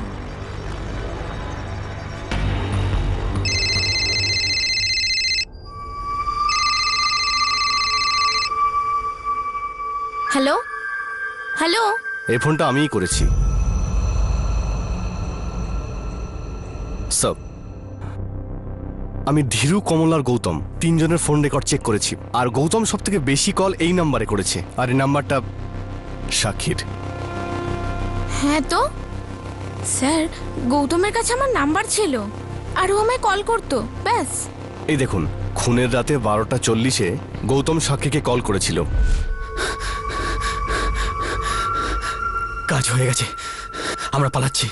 হ্যালো হ্যালো, এই ফোনটা আমিই করেছি স্যার। আমি ধীরু, কমল আর গৌতম 3 জনের ফোন রেকর্ড চেক করেছি, আর গৌতম সব থেকে বেশি কল এই নাম্বারে করেছে, আর এই নাম্বারটা সাক্ষীর। হ্যাঁ তো স্যার, গৌতমের কাছে আমার নাম্বার ছিল, আর ও আমায় কল করতো, ব্যাস। এই দেখুন, খুনের রাতে 12:40-এ গৌতম সাক্ষীকে কল করেছিল। কাজ হয়ে গেছে, আমরা পালাচ্ছি।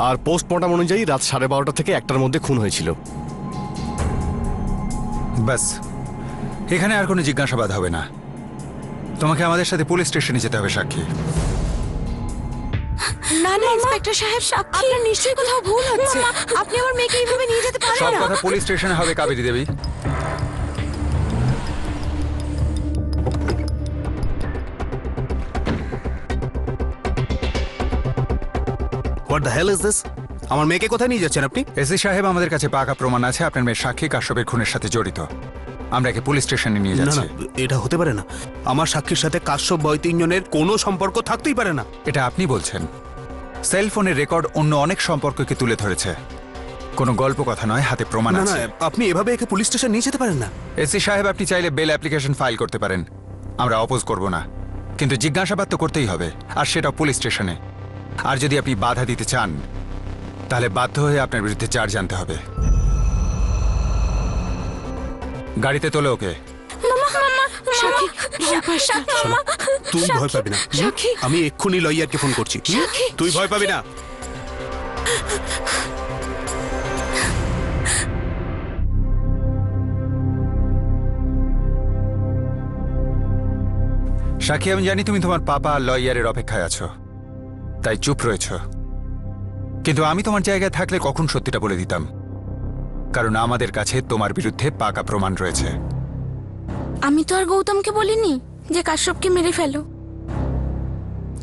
আর পোস্টমর্টম অনুযায়ী রাত 12:30 থেকে 1টার মধ্যে খুন হয়েছিল। বাস, এখানে আর কোনো জিজ্ঞাসাবাদ হবে না। তোমাকে আমাদের সাথে পুলিশ স্টেশনে যেতে হবে সাক্ষী। না না ইন্সপেক্টর সাহেব, আপনার নিশ্চয়ই কোথাও ভুল হচ্ছে। আপনি আমার মেয়েকে এইভাবে নিয়ে যেতে পারেন সব না। কথা পুলিশ স্টেশনে হবে Kaveri Devi. What the hell is this? আমার মেয়েকে কোথায় নিয়ে যাচ্ছেন আপনি? এসি সাহেব, আমাদের কাছে পাকা প্রমাণ আছে আপনার মেয়ে সাক্ষী কাশ্যপের খুনের সাথে জড়িত। আমরা একে পুলিশ স্টেশনে নিয়ে না যাচ্ছি। না, এটা হতে পারে না। আমার সাক্ষীর সাথে কাশ্যপ বয় তিনজনের কোনো সম্পর্ক থাকতেই পারে না। এটা আপনি বলছেন? সেল ফোনের রেকর্ড অন্য অনেক সম্পর্ককে তুলে ধরেছে। কোনো গল্প কথা নয়, হাতে প্রমাণ না না, আছে। আপনি এভাবে একে পুলিশ স্টেশন নিয়ে যেতে পারেন না। এসি সাহেব, আপনি চাইলে বেল অ্যাপ্লিকেশন ফাইল করতে পারেন, আমরা অপোজ করব না, কিন্তু জিজ্ঞাসাবাদ তো করতেই হবে, আর সেটা পুলিশ স্টেশনে। আর যদি আপনি বাধা দিতে চান তাহলে বাধ্য হয়ে আপনার বিরুদ্ধে চার্জ আনতে হবে। গাড়িতে তোলে ওকে। সাক্ষী, ভয় পাস না। তুই ভয় পাবি না। সাক্ষী। আমি এক্ষুনি লয়ারকে ফোন করছি। তুই ভয় পাবি না। সাক্ষী, আমি জানি তুমি তোমার পাপা আর লয়ারের অপেক্ষায় আছো, তাই চুপ রয়েছ। কিন্তু আমি তোমার জায়গায় থাকলে কখন সত্যিটা বলে দিতাম, কারণ আমাদের কাছে তোমার বিরুদ্ধে পাকা প্রমাণ রয়েছে। আমি তো আর গৌতমকে বলিনি যে কাশ্যপকে মেরে ফেলো।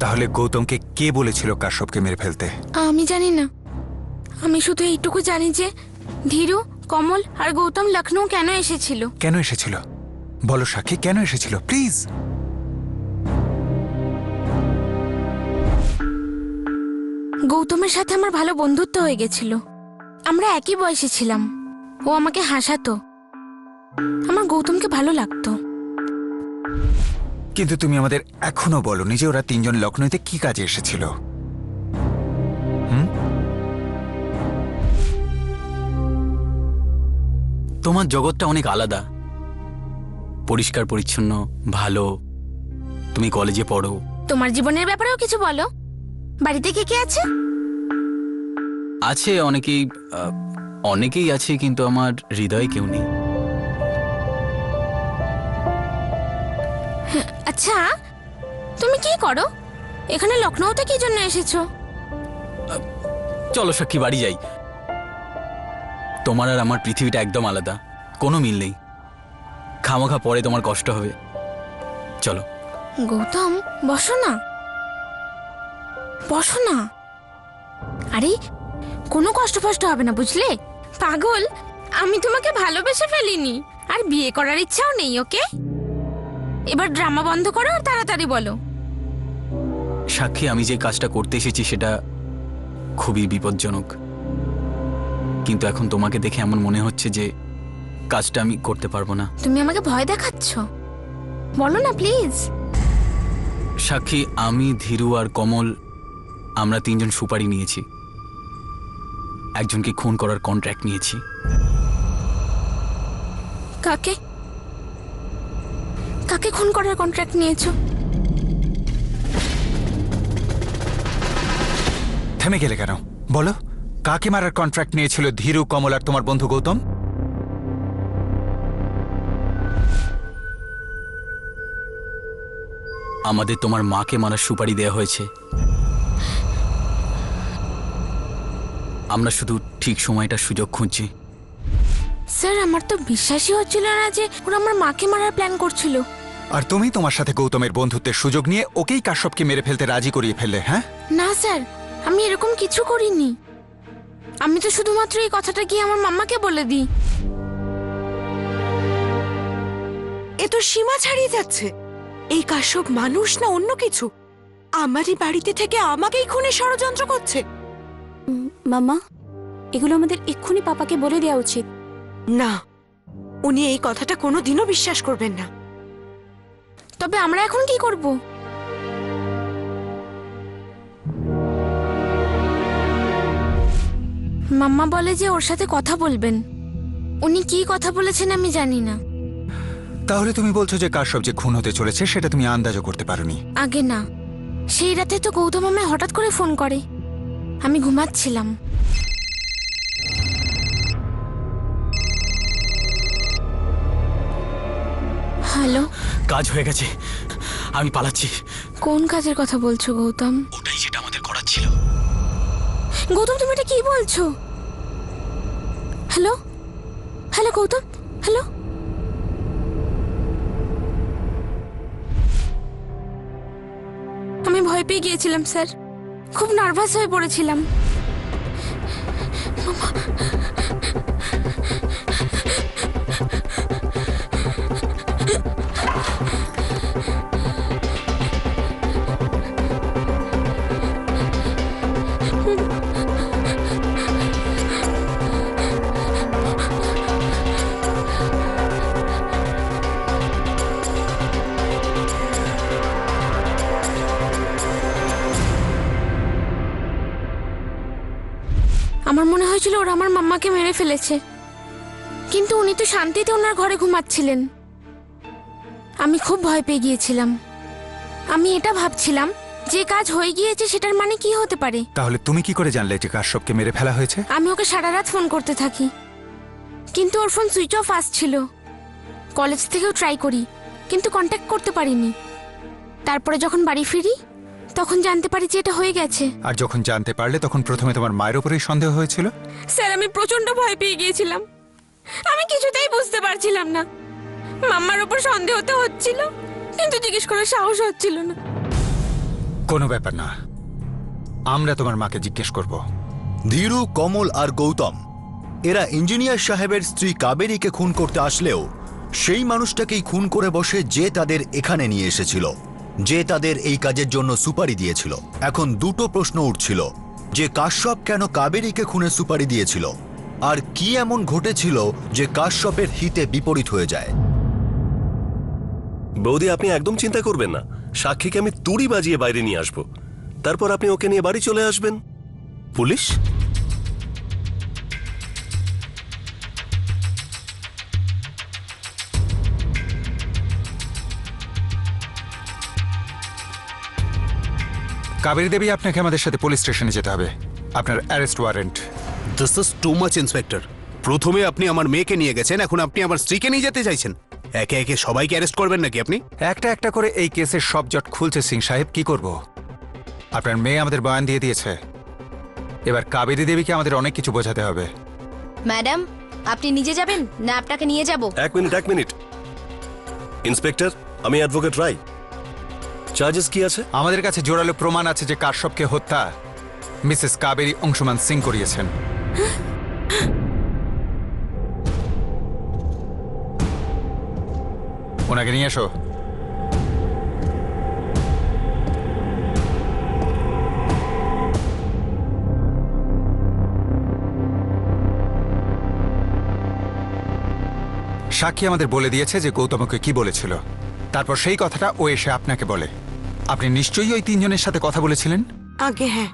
তাহলে গৌতমকে কে বলেছিল কাশ্যপকে মেরে ফেলতে? আমি জানি না, আমি শুধু এইটুকু জানি যে ধীরু, কমল আর গৌতম লখনৌ কেন এসেছিল। কেন এসেছিল বলো সাক্ষী, কেন এসেছিল প্লিজ? গৌতমের সাথে আমার ভালো বন্ধুত্ব হয়ে গেছিল। আমরা একই বয়সে ছিলাম। ও আমাকে হাসাতো। আমার গৌতমকে ভালো লাগতো। কিন্তু তুমি আমাদের এখনো বলনি যে ওরা তিনজন লখনৌতে কি কাজে এসেছিল। তোমার জগৎটা অনেক আলাদা, পরিষ্কার পরিচ্ছন্ন, ভালো। তুমি কলেজে পড়ো। তোমার জীবনের ব্যাপারেও কিছু বলো। বাড়িতে কে কে আছে? আছে অনেকেই, অনেকেই আছে, কিন্তু আমার হৃদয়ে কেউ নেই। আচ্ছা, তুমি কি করো এখানে? লখনৌতে কি জন্য এসেছো? চলো সাক্ষী, বাড়ি যাই। তোমার আর আমার পৃথিবীটা একদম আলাদা, কোনো মিল নেই। খামোখা পরে তোমার কষ্ট হবে। চলো। গৌতম, বসো না, বসো না। আরে কোনো কষ্ট ফষ্ট হবে না, বুঝলে? পাগল, আমি তোমাকে ভালোবেসে ফেলিনি, আর বিয়ে করার ইচ্ছাও নেই। ওকে, এবার ড্রামা বন্ধ করো আর তাড়াতাড়ি বলো। সাক্ষী, আমি যে কাজটা করতে এসেছি সেটা খুবই বিপজ্জনক, কিন্তু এখন তোমাকে দেখে এমন মনে হচ্ছে যে কাজটা আমি করতে পারবো না। তুমি আমাকে ভয় দেখাচ্ছ? বলো না প্লিজ। সাক্ষী, আমি, ধীরু আর কমল, আমরা তিনজন সুপারি নিয়েছি। একজনকে খুন করার কন্ট্রাক্ট নিয়েছি। কাকে কাকে খুন করার কন্ট্রাক্ট নিয়েছো? থেমে গেলে কেন? বলো, কাকে মারার কন্ট্রাক্ট নিয়েছিল ধীরু, কমল আর তোমার বন্ধু গৌতম? আমাদের তোমার মাকে মারার সুপারি দেওয়া হয়েছে। আমরা শুধু ঠিক সময়টা সুযোগ খুঁজছি। স্যার, আমার তো বিশ্বাসই হচ্ছিল না যে ওরা আমার মাকে মারার প্ল্যান করছিল। আর তুমি তোমার সাথে গৌতমের বন্ধুত্বের সুযোগ নিয়ে ওকেই কাশ্যপকে মেরে ফেলতে রাজি করিয়ে ফেললে। হ্যাঁ না স্যার, আমি এরকম কিছু করিনি। আমি তো শুধুমাত্র এই কথাটা গিয়ে আমার মাম্মাকে বলে দিই। এ তো সীমা ছাড়িয়ে যাচ্ছে। এই কাশ্যপ মানুষ না অন্য কিছু? আমারই বাড়িতে থেকে আমাকেই খুনে ষড়যন্ত্র করছে। মাম্মা, এগুলো আমাদের এক্ষুনি পাপাকে বলে দেওয়া উচিত। না, উনি এই কথাটা কোনোদিনও বিশ্বাস করবেন না। তবে আমরা এখন কি করব? মাম্মা বলে যে ওর সাথে কথা বলবেন। উনি কি কথা বলেছেন আমি জানি না। তাহলে তুমি বলছো যে কাশ্যপ যে খুন হতে চলেছে সেটা তুমি আন্দাজও করতে পারোনি? আগে না, সেই রাতে তো গৌতম আমায় হঠাৎ করে ফোন করে। আমি ঘুমাচ্ছিলাম। হ্যালো। কাজ হয়ে গেছে, আমি পালাচ্ছি। কোন কাজের কথা বলছো গৌতম? ওটাই যেটা আমাদের করার ছিল। গৌতম তুমি এটা কি বলছো? Hello hello Gautam, hello. আমি ভয় পেয়ে গিয়েছিলাম স্যার, খুব নার্ভাস হয়ে পড়েছিলাম। আমার মনে হয়েছিল ওরা আমার মাম্মাকে মেরে ফেলেছে, কিন্তু উনি তো শান্তিতে ওনার ঘরে ঘুমাচ্ছিলেন। আমি খুব ভয় পেয়ে গিয়েছিলাম। আমি এটা ভাবছিলাম যে কাজ হয়ে গিয়েছে সেটার মানে কি হতে পারে। তাহলে তুমি কি করে জানলে যে কাশ্যপকে মেরে ফেলা হয়েছে? আমি ওকে সারা রাত ফোন করতে থাকি, কিন্তু ওর ফোন সুইচ অফ আসছিল। কলেজ থেকেও ট্রাই করি, কিন্তু কন্ট্যাক্ট করতে পারিনি। তারপরে যখন বাড়ি ফিরি তখন জানতে পারি যে এটা হয়ে গেছে। আর যখন জানতে পারলে তখন প্রথমে তোমার মায়ের উপরেই সন্দেহ হয়েছিল? স্যার আমি প্রচন্ড ভয় পেয়ে গিয়েছিলাম। আমি কিছুতেই বুঝতে পারছিলাম না। মাম্মার উপর সন্দেহ তো হচ্ছিল, কিন্তু জিজ্ঞেস করার সাহস হচ্ছিল না। কোনো ব্যাপার না, আমরা তোমার মাকে জিজ্ঞেস করব। ধীরু, কমল আর গৌতম এরা ইঞ্জিনিয়ার সাহেবের স্ত্রী কাবেরীকে খুন করতে আসলেও সেই মানুষটাকেই খুন করে বসে যে তাদের এখানে নিয়ে এসেছিল, যে তাদের এই কাজের জন্য সুপারি দিয়েছিল। এখন দুটো প্রশ্ন উঠছিল, যে কাশ্যপ কেন কাবেরীকে খুনের সুপারি দিয়েছিল, আর কি এমন ঘটেছিল যে কাশ্যপের হিতে বিপরীত হয়ে যায়। বৌদি, আপনি একদম চিন্তা করবেন না। সাক্ষীকে আমি তুড়ি বাজিয়ে বাইরে নিয়ে আসবো, তারপর আপনি ওকে নিয়ে বাড়ি চলে আসবেন। পুলিশ? কাবেরী দেবী, আপনাকে আমাদের সাথে পুলিশ স্টেশনে যেতে হবে। আপনার arrest warrant. This is too much inspector. প্রথমে আপনি আমার মেয়েকে নিয়ে গেছেন, এখন আপনি আমার স্ত্রীকে নিয়ে যেতে চাইছেন। একে একে সবাইকে অ্যারেস্ট করবেন নাকি আপনি? একটা একটা করে এই কেসের সব জট খুলছে সিং সাহেব, কি করব? আপনার মেয়ে আমাদের বয়ান দিয়ে দিয়েছে, এবার কাবেরী দেবীকে আমাদের অনেক কিছু বোঝাতে হবে। ম্যাডাম, আপনি নিজে যাবেন না আপনাকে নিয়ে যাব? এক মিনিট। ইন্সপেক্টর, আমি অ্যাডভোকেট রাই। চার্জেস কি আছে? আমাদের কাছে জোরালো প্রমাণ আছে যে কাশ্যপকে হত্যা মিসেস কাবেরী অংশুমান সিং করিয়েছেন। ওনাকে নিয়ে এসো। সাক্ষী আমাদের বলে দিয়েছে যে গৌতমকে কি বলেছিল, তারপর সেই কথাটা ও এসে আপনাকে বলে। আপনি নিশ্চয়ই ওই তিনজনের সাথে কথা বলেছিলেন? আগে হ্যাঁ,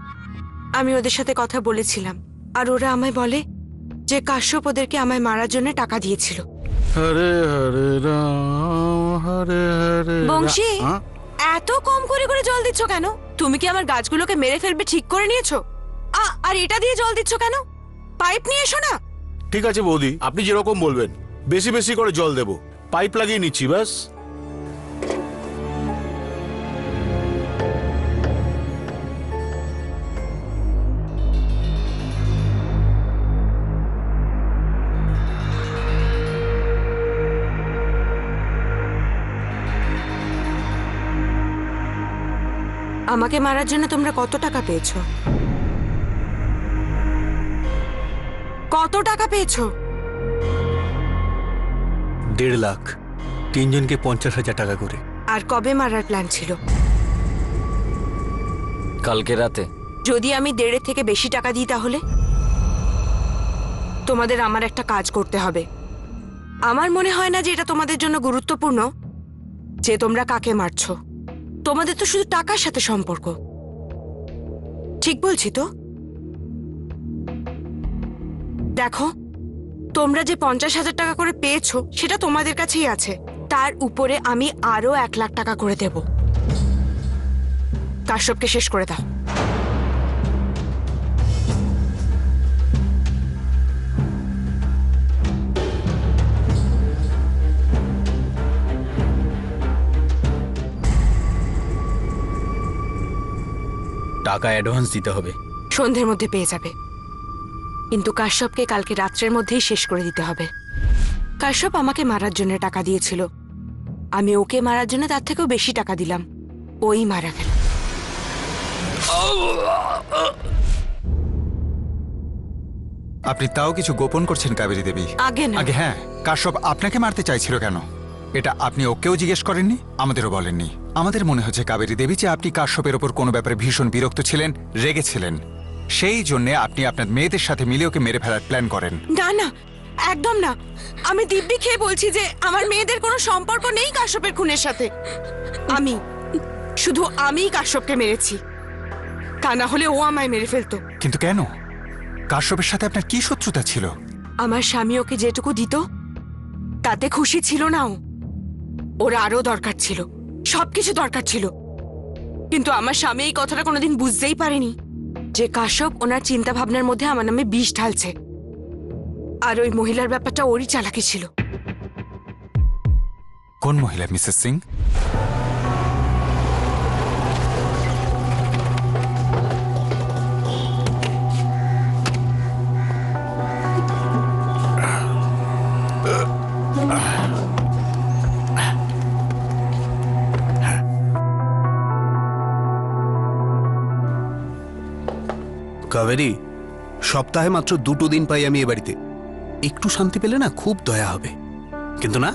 আমি ওদের সাথে কথা বলেছিলাম, আর ওরা আমায় বলে যে কাশ্যপ ওদেরকে আমায় মারার জন্য টাকা দিয়েছিল। হরে হরে রাম হরে হরে বংশী, এত কম করে করে জল দিচ্ছ কেন? তুমি কি আমার গাছগুলোকে মেরে ফেলবে ঠিক করে নিয়েছো? আর এটা দিয়ে জল দিচ্ছ কেন? পাইপ নিয়ে এসো না। ঠিক আছে বৌদি, আপনি যেরকম বলবেন। বেশি বেশি করে জল দেব, পাইপ লাগিয়ে নিচ্ছি ব্যাস। আমাকে মারার জন্য তোমরা কত টাকা পেয়েছো? কত টাকা পেয়েছো? 1.5 লাখ, তিনজনকে 50,000 টাকা করে। আর কবে মারার প্ল্যান ছিল? কালকে রাতে। যদি আমি 1.5 থেকে বেশি টাকা দিই তাহলে? তোমাদের আমার একটা কাজ করতে হবে। আমার মনে হয় না যে এটা তোমাদের জন্য গুরুত্বপূর্ণ যে তোমরা কাকে মারছো। তোমাদের তো শুধু টাকার সাথে সম্পর্ক। ঠিক বলছি তো? দেখো, তোমরা যে 50,000 টাকা করে পেয়েছো সেটা তোমাদের কাছেই আছে, তার উপরে আমি আরো 1 লাখ টাকা করে দেব। কাশ্যপকে শেষ করে দাও। টাকা অ্যাডভান্স দিতে হবে, সন্ধ্যের মধ্যে পেয়ে যাবে, কিন্তু কাশ্যপকে কালকে রাত্রের মধ্যেই শেষ করে দিতে হবে। কাশ্যপ আমাকে মারার জন্য টাকা দিয়েছিল, আমি ওকে মারার জন্য তার থেকেও বেশি টাকা দিলাম, ওই মারা গেল। আপনি তাও কিছু গোপন করছেন কাবেরী দেবী। আগে না। আগে হ্যাঁ, কাশ্যপ আপনাকে মারতে চাইছিল কেন? এটা আপনি ওকেও জিজ্ঞেস করেননি, আমাদেরও বলেননি। আমাদের মনে হচ্ছে কাবেরী দেবী যে আপনি কাশ্যপের ওপর কোনো ব্যাপারে ভীষণ বিরক্ত ছিলেন, রেগেছিলেন। সেই জন্য আপনি আপনার মেয়েদের সাথে মিলে ওকে মেরে ফেলার প্ল্যান করেন। না না, একদম না। আমি দিব্যি খেয়ে বলছি যে আমার মেয়েদের কোনো সম্পর্ক নেই কাশ্যপের খুনের সাথে। শুধু আমিই কাশ্যপকে মেরেছি, তা না হলে ও আমায় মেরে ফেলতো। কিন্তু কেন? কাশ্যপের সাথে আপনার কি শত্রুতা ছিল? আমার স্বামী ওকে যেটুকু দিত তাতে খুশি ছিল না ও। ওর আরো দরকার ছিল, সবকিছু দরকার ছিল। কিন্তু আমার স্বামী এই কথাটা কোনোদিন বুঝতেই পারেনি যে কাশ্যপ ওনার চিন্তা ভাবনার মধ্যে আমার নামে বিষ ঢালছে। আর ওই মহিলার ব্যাপারটা ওরই চালাকি ছিল। কোন মহিলা মিসেস সিং? কাবেরী, সপ্তাহে মাত্র 2 দিন পাই আমি এ বাড়িতে। একটু শান্তি পেলে না খুব দয়া হবে, কিন্তু না,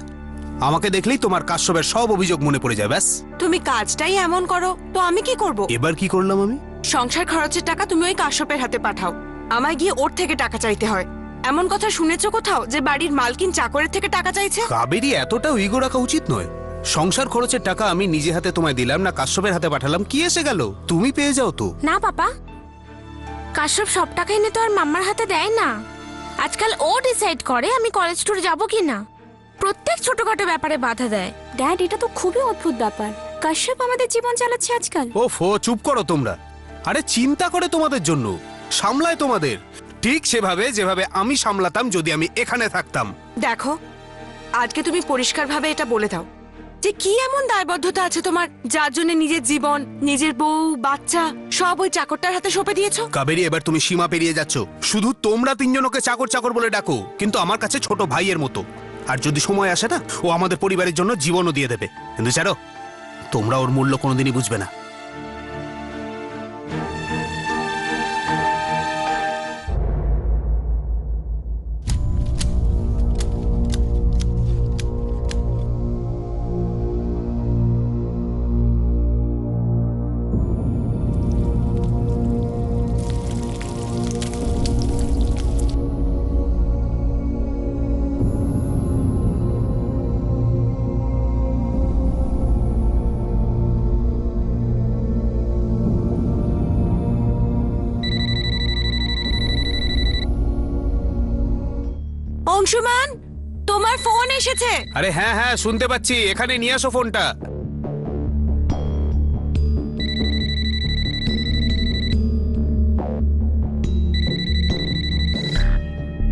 আমাকে দেখলেই তোমার কাশ্যপের সব অভিযোগ মনে পড়ে যায়। ব্যাস, তুমি কাজটাই এমন করো তো আমি কি করব? এবার কি করলাম আমি? সংসার খরচের টাকা তুমি ওই কাশ্যপের হাতে পাঠাও, আমায় গিয়ে ওর থেকে টাকা চাইতে হয়। এমন কথা শুনেছো কোথাও যে বাড়ির মালকিন চাকরের থেকে টাকা চাইছে? কাবেরী, এতটাও ইগো রাখা উচিত নয়। সংসার খরচের টাকা আমি নিজে হাতে তোমায় দিলাম না কাশ্যপের হাতে পাঠালাম, কি এসে গেল? তুমি পেয়ে যাও তো। না পাপা, কাশ্যপ সব টাকা এনে তো আর মাম্মার হাতে দেয় না। আজকাল ও ডিসাইড করে আমি কলেজ ট্যুর যাবো কি না। প্রত্যেক ছোটখাটো ব্যাপারে বাধা দেয়। ড্যাড, এটা তো খুবই অদ্ভুত ব্যাপার। কাশ্যপ আমাদের জীবন চালাচ্ছে আজকাল। ওফো, চুপ করো তোমরা। আরে চিন্তা করে তোমাদের জন্য, সামলায় তোমাদের, ঠিক সেভাবে যেভাবে আমি সামলাতাম যদি আমি এখানে থাকতাম। দেখো, আজকে তুমি পরিষ্কারভাবে এটা বলে দাও যে কি এমন দায়বদ্ধতা আছে তোমার যার জন্য নিজের জীবন, নিজের বউ, বাচ্চা সব ওই চাকরটার হাতে সঁপে দিয়েছো। কাবেরী, এবার তুমি সীমা পেরিয়ে যাচ্ছ। শুধু তোমরা তিনজনকে চাকর চাকর বলে ডাকো, কিন্তু আমার কাছে ছোট ভাইয়ের মতো। আর যদি সময় আসে না, ও আমাদের পরিবারের জন্য জীবনও দিয়ে দেবে। কিন্তু ছাড়ো, তোমরা ওর মূল্য কোনোদিনই বুঝবে না। অংশুমান, তোমার ফোন এসেছে। আরে হ্যাঁ হ্যাঁ, শুনতে পাচ্ছি। এখানে নিয়ে আসো ফোনটা।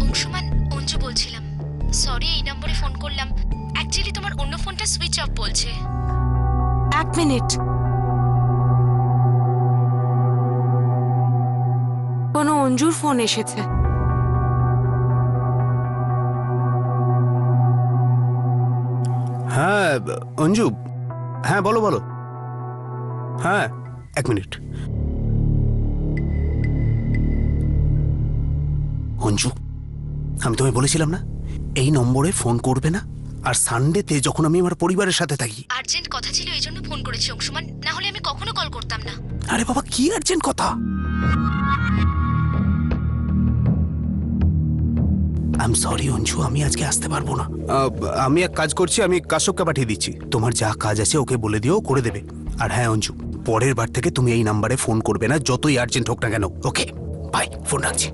অংশুমান, অঞ্জু বলছিলাম। সরি এই নম্বরে ফোন করলাম। অ্যাকচুয়ালি তোমার অন্য ফোনটা সুইচ অফ বলছে। 1 মিনিট। কোনো অঞ্জুর ফোন এসেছে। হ্যাঁ অঞ্জু, হ্যাঁ বলো বলো। হ্যাঁ 1 মিনিট। অঞ্জু, আমি তোমায় বলেছিলাম না এই নম্বরে ফোন করবে না, আর সানডেতে যখন আমি আমার পরিবারের সাথে থাকি। আর্জেন্ট কথা ছিল এই জন্য ফোন করেছি অংশুমান, না হলে আমি কখনো কল করতাম না। আরে বাবা, কি আর্জেন্ট কথা? আই এম সরি অঞ্জু, আমি আজকে আসতে পারবো না। আমি এক কাজ করছি, আমি কাশ্যপকে পাঠিয়ে দিচ্ছি। তোমার যা কাজ আছে ওকে বলে দিও, করে দেবে। আর হ্যাঁ অঞ্জু, পরের বার থেকে তুমি এই নাম্বারে ফোন করবে না, যতই আর্জেন্ট হোক না কেন। ওকে বাই, ফোন রাখছি।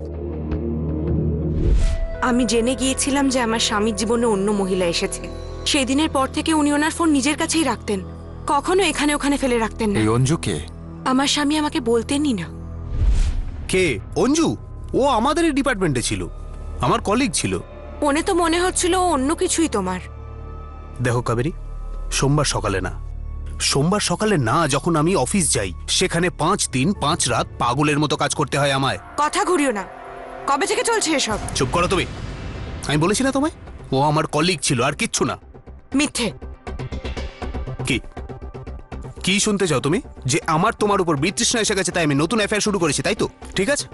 আমি জেনে গিয়েছিলাম যে আমার স্বামীর জীবনে অন্য মহিলা এসেছে। সেই দিনের পর থেকে উনি ওনার ফোন নিজের কাছেই রাখতেন, কখনো এখানে ওখানে ফেলে রাখতেন না। এই অঞ্জু কে? আমার স্বামী আমাকে বলতেনই না। কে অঞ্জু? ও আমাদেরই ডিপার্টমেন্টে ছিল, আমার কলিগ ছিল। মনে তো মনে হচ্ছিল ও অন্য কিছুই তোমার। দেখো কাবেরী, সোমবার সকালে না, সোমবার সকালে না, যখন আমি অফিস যাই সেখানে 5 দিন 5 রাত পাগলের মতো কাজ করতে হয় আমায়। কথা ঘুরিও না। কবে থেকে চলছে এসব? চুপ করো তুমি। আমি বলেছি না তোমায়, ও আমার কলিগ ছিল, আর কিচ্ছু না। মিথ্যে। কি কি শুনতে চাও তুমি? যে আমার তোমার উপর বিতৃষ্ণা এসে গেছে তাই আমি নতুন অ্যাফেয়ার শুরু করেছি, তাই তো? ঠিক আছে,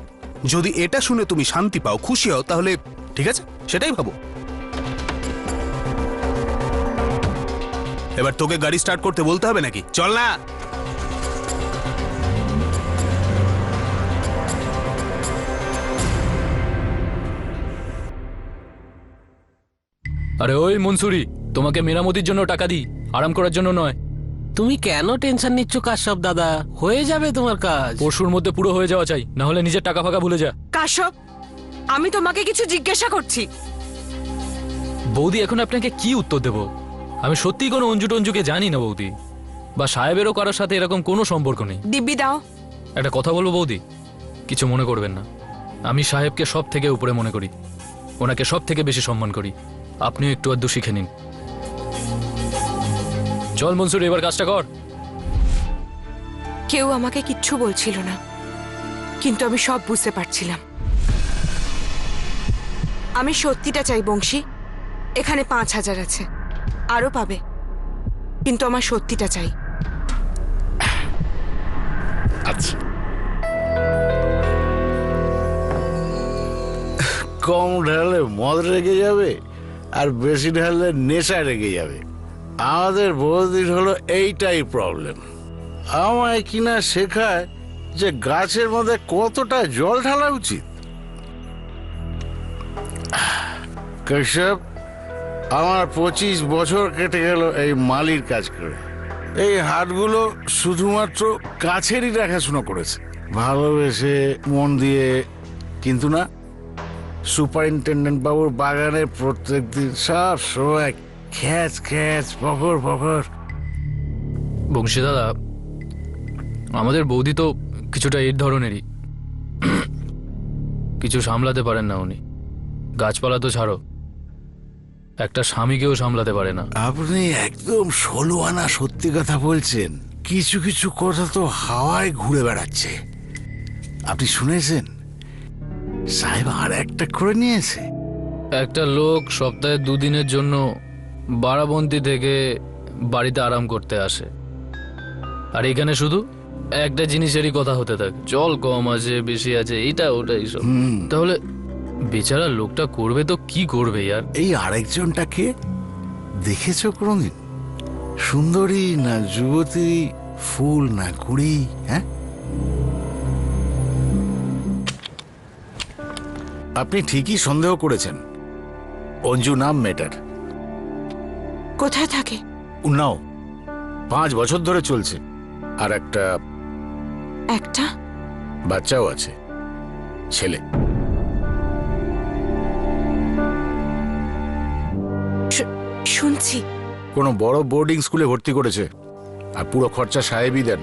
যদি এটা শুনে তুমি শান্তি পাও, খুশি হও, তাহলে ঠিক আছে, সেটাই ভাবো। এবার তোকে গাড়ি স্টার্ট করতে বলতে হবে নাকি? চল না। আরে ওই মনসুরি, তোমাকে মেরামতির জন্য টাকা দিই, আরাম করার জন্য নয়। তুমি কেন টেনশন নিচ্ছ কাশ্যপ দাদা? হয়ে যাবে তোমার কাজ। পরশুর মধ্যে পুরো হয়ে যাওয়া চাই, না হলে নিজের টাকা ফাঁকা ভুলে যা। কাশ্যপ, আমি তোমাকে কিছু জিজ্ঞাসা করছি। বৌদি, এখন আপনাকে কি উত্তর দেব? আমি সত্যিই কোনো অঞ্জু টঞ্জুকে জানি না বৌদি, বা সাহেবেরও কারোর সাথে এরকম কোনো সম্পর্ক নেই। দিব্যি দাও। একটা কথা বলবো বৌদি, কিছু মনে করবেন না। আমি সাহেবকে সব থেকে উপরে মনে করি, ওনাকে সব থেকে বেশি সম্মান করি। আপনিও একটু আধটু শিখে নিন। চল মনসুর, এবার কাজটা কর। কেউ আমাকে কিচ্ছু বলছিল না, কিন্তু আমি সব বুঝতে পারছিলাম। আমি সত্যিটা চাই বংশী। এখানে 5,000 আছে, আরো পাবে, কিন্তু আমার সত্যিটা চাই। আচ্ছা, কম ঢালে মদ রেগে যাবে, আর বেশি ঢালে নেশা রেগে যাবে। আমাদের বৌদির হলো এইটাই প্রবলেম। আমায় কিনা শেখায় যে গাছের মধ্যে কতটা জল ঢালা উচিত। কাশ্যপ, আমার 25 বছর কেটে গেল এই মালির কাজ করে। এই হাটগুলো শুধুমাত্র কাছেরই দেখাশোনা করেছে, ভালোবেসে মন দিয়ে। কিন্তু না, সুপারিনটেন্ডেন্ট বাবুর বাগানে প্রত্যেক দিন সব সময় খ্যাচ খ্যাচ, পকর পকর। বংশী দাদা, আমাদের বৌদি তো কিছুটা এই ধরনেরই। কিছু সামলাতে পারেন না উনি। গাছপালা তো ছাড়ো, একটা স্বামীকেও সামলাতে পারে না। আপনি একদম 16 আনা সত্যি কথা বলছেন। কিছু কিছু কথা তো হাওয়ায় ঘুরে বেড়াচ্ছে। আপনি শুনেছেন সাহেব আর একটা করে নিয়েছে? একটা লোক সপ্তাহে 2 দিনের জন্য বারাবন্তী থেকে বাড়িতে আরাম করতে আসে, আর এখানে শুধু একটা জিনিসেরই কথা হতে থাকে, জল কম আছে, বেশি আছে, এইটা ওটা, এইসব। তাহলে বেচারা লোকটা করবে তো কি করবে ইয়ার? এই আরেকজনটাকে দেখেছো কোনদিন? সুন্দরী না যুবতী, ফুল না কুড়ি? হ্যাঁ, আপনি ঠিকই সন্দেহ করেছেন। অঞ্জু নাম মেটার। কোথায় থাকে? উন্নাও 5 বছর ধরে চলছে, আর একটা বাচ্চাও আছে, ছেলে। শুনছি কোনো বড় বোর্ডিং স্কুলে ভর্তি করেছে, আর পুরো খরচা সাহেবই দেন।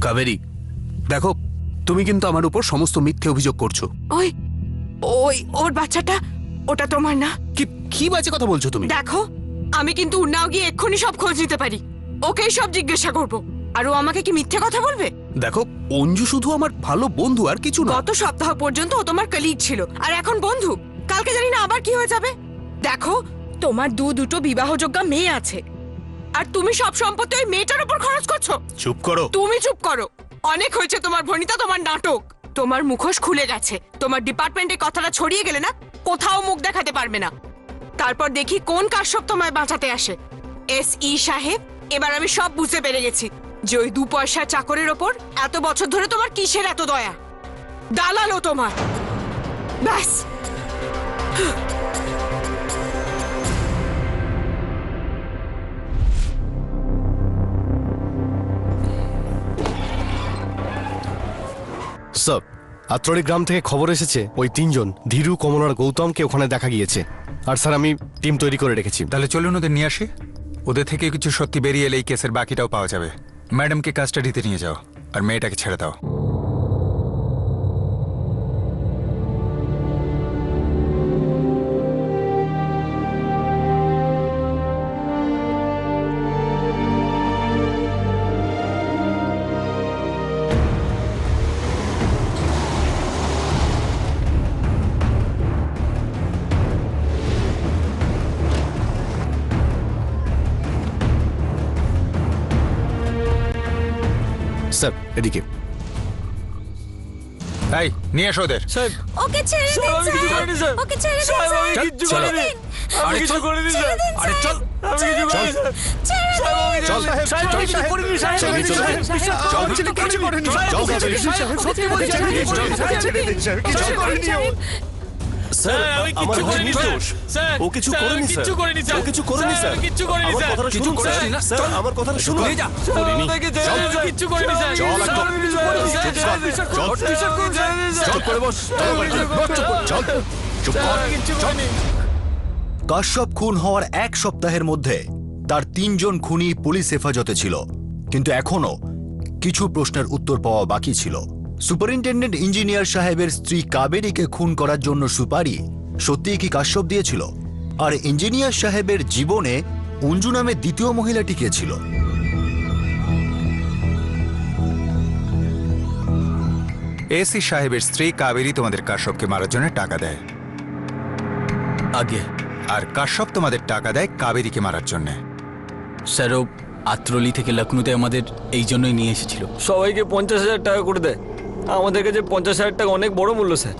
কাবেরী, দেখো, তুমি কিন্তু আমার উপর সমস্ত মিথ্যে অভিযোগ করছো। ওই ওই ওর বাচ্চাটা, ওটা তোমার না? কি বাজে কথা বলছো তুমি? দেখো, আমি কিন্তু উন্নাও গিয়ে এক্ষুনি সব খোঁজ নিতে পারি, ওকেই সব জিজ্ঞাসা করব। আর ও আমাকে কি মিথ্যে কথা বলবে? দেখো, অঞ্জু শুধু আমার ভালো বন্ধু, আর কিছু না। গত সপ্তাহ পর্যন্ত ও তোমার কলিগ ছিল, আর এখন বন্ধু। কালকে জানি না আবার কি হয়ে যাবে। দেখো, তোমার দুটো বিবাহযোগ্য মেয়ে আছে, আর তুমি সব সম্পত্তি ওই মেয়েটার উপর খরচ করছো। চুপ করো। তুমি চুপ করো। অনেক হয়েছে তোমার ভনিতা, তোমার নাটক। তোমার মুখোশ খুলে গেছে। তোমার ডিপার্টমেন্টে কথাটা ছড়িয়ে গেলে না, কোথাও মুখ দেখাতে পারবে না। তারপর দেখি কোন কাশ্যপ তোমায় বাঁচাতে আসে। SE সাহেব, এবার আমি সব বুঝতে পেরে গেছি যে ওই 2 পয়সার চাকরের ওপর এত বছর ধরে তোমার কিসের এত দয়া। দালালো তোমার, ব্যাস। স্যার, আত্রড়ি গ্রাম থেকে খবর এসেছে ওই 3 জন ধীরু, কমল আর গৌতমকে ওখানে দেখা গিয়েছে। আর স্যার আমি টিম তৈরি করে রেখেছি। তাহলে চলুন ওদের নিয়ে আসি। ওদের থেকে কিছু সত্যি বেরিয়ে এলে এই কেসের বাকিটাও পাওয়া যাবে। ম্যাডামকে কাস্টাডিতে নিয়ে যাও আর মেয়েটাকে ছেড়ে দাও। স্যার এদিকে। এই নিয়ে এসো ওদের। ওকে ছেড়ে দিন স্যার, ওকে ছেড়ে দিন স্যার, আমি কিচ্ছু করিনি, আমি কিছু করিনি স্যার, আরে চল, আমি কিছু করিনি স্যার, চল সাহেব আমি কিছু করিনি সাহেব, কিছু করিনি স্যার আমি আমার কিচ্ছু ভাই করিনি নির্দোষ। স্যার, ও কিছু করেনি স্যার, কিচ্ছু করিনি স্যার, ও কিছু করেনি স্যার, কিচ্ছু করিনি আমার স্যার, কথাটা কিছু শুনুন করিনি স্যার, স্যার আমার কথাটা শুনুন। করিনি কিচ্ছু করিনি স্যার, চল করে বস, কাশ্যপ খুন হওয়ার 1 সপ্তাহের মধ্যে তার 3 জন খুনি পুলিশ হেফাজতে ছিল, কিন্তু এখনো কিছু প্রশ্নের উত্তর পাওয়া বাকি ছিল। সুপারিনটেন্ডেন্ট ইঞ্জিনিয়ার সাহেবের স্ত্রী কাবেরীকে খুন করার জন্য সুপারি সত্যিই কি কাশ্যপ দিয়েছিল? আর ইঞ্জিনিয়ার সাহেবের জীবনে অঞ্জু নামে দ্বিতীয় মহিলাটি কে ছিল? এসি সাহেবের স্ত্রী কাবেরী তোমাদের কাশ্যপকে মারার জন্য টাকা দেয় আগে, আর কাশ্যপ তোমাদের টাকা দেয় কাবেরীকে মারার জন্য। স্যার ও আত্রলি থেকে লখনৌতে আমাদের এই জন্যই নিয়ে এসেছিল। সবাইকে 50,000 টাকা করে দেয়, আমাদের কাছে 50,000 টাকা অনেক বড় মূল্য স্যার।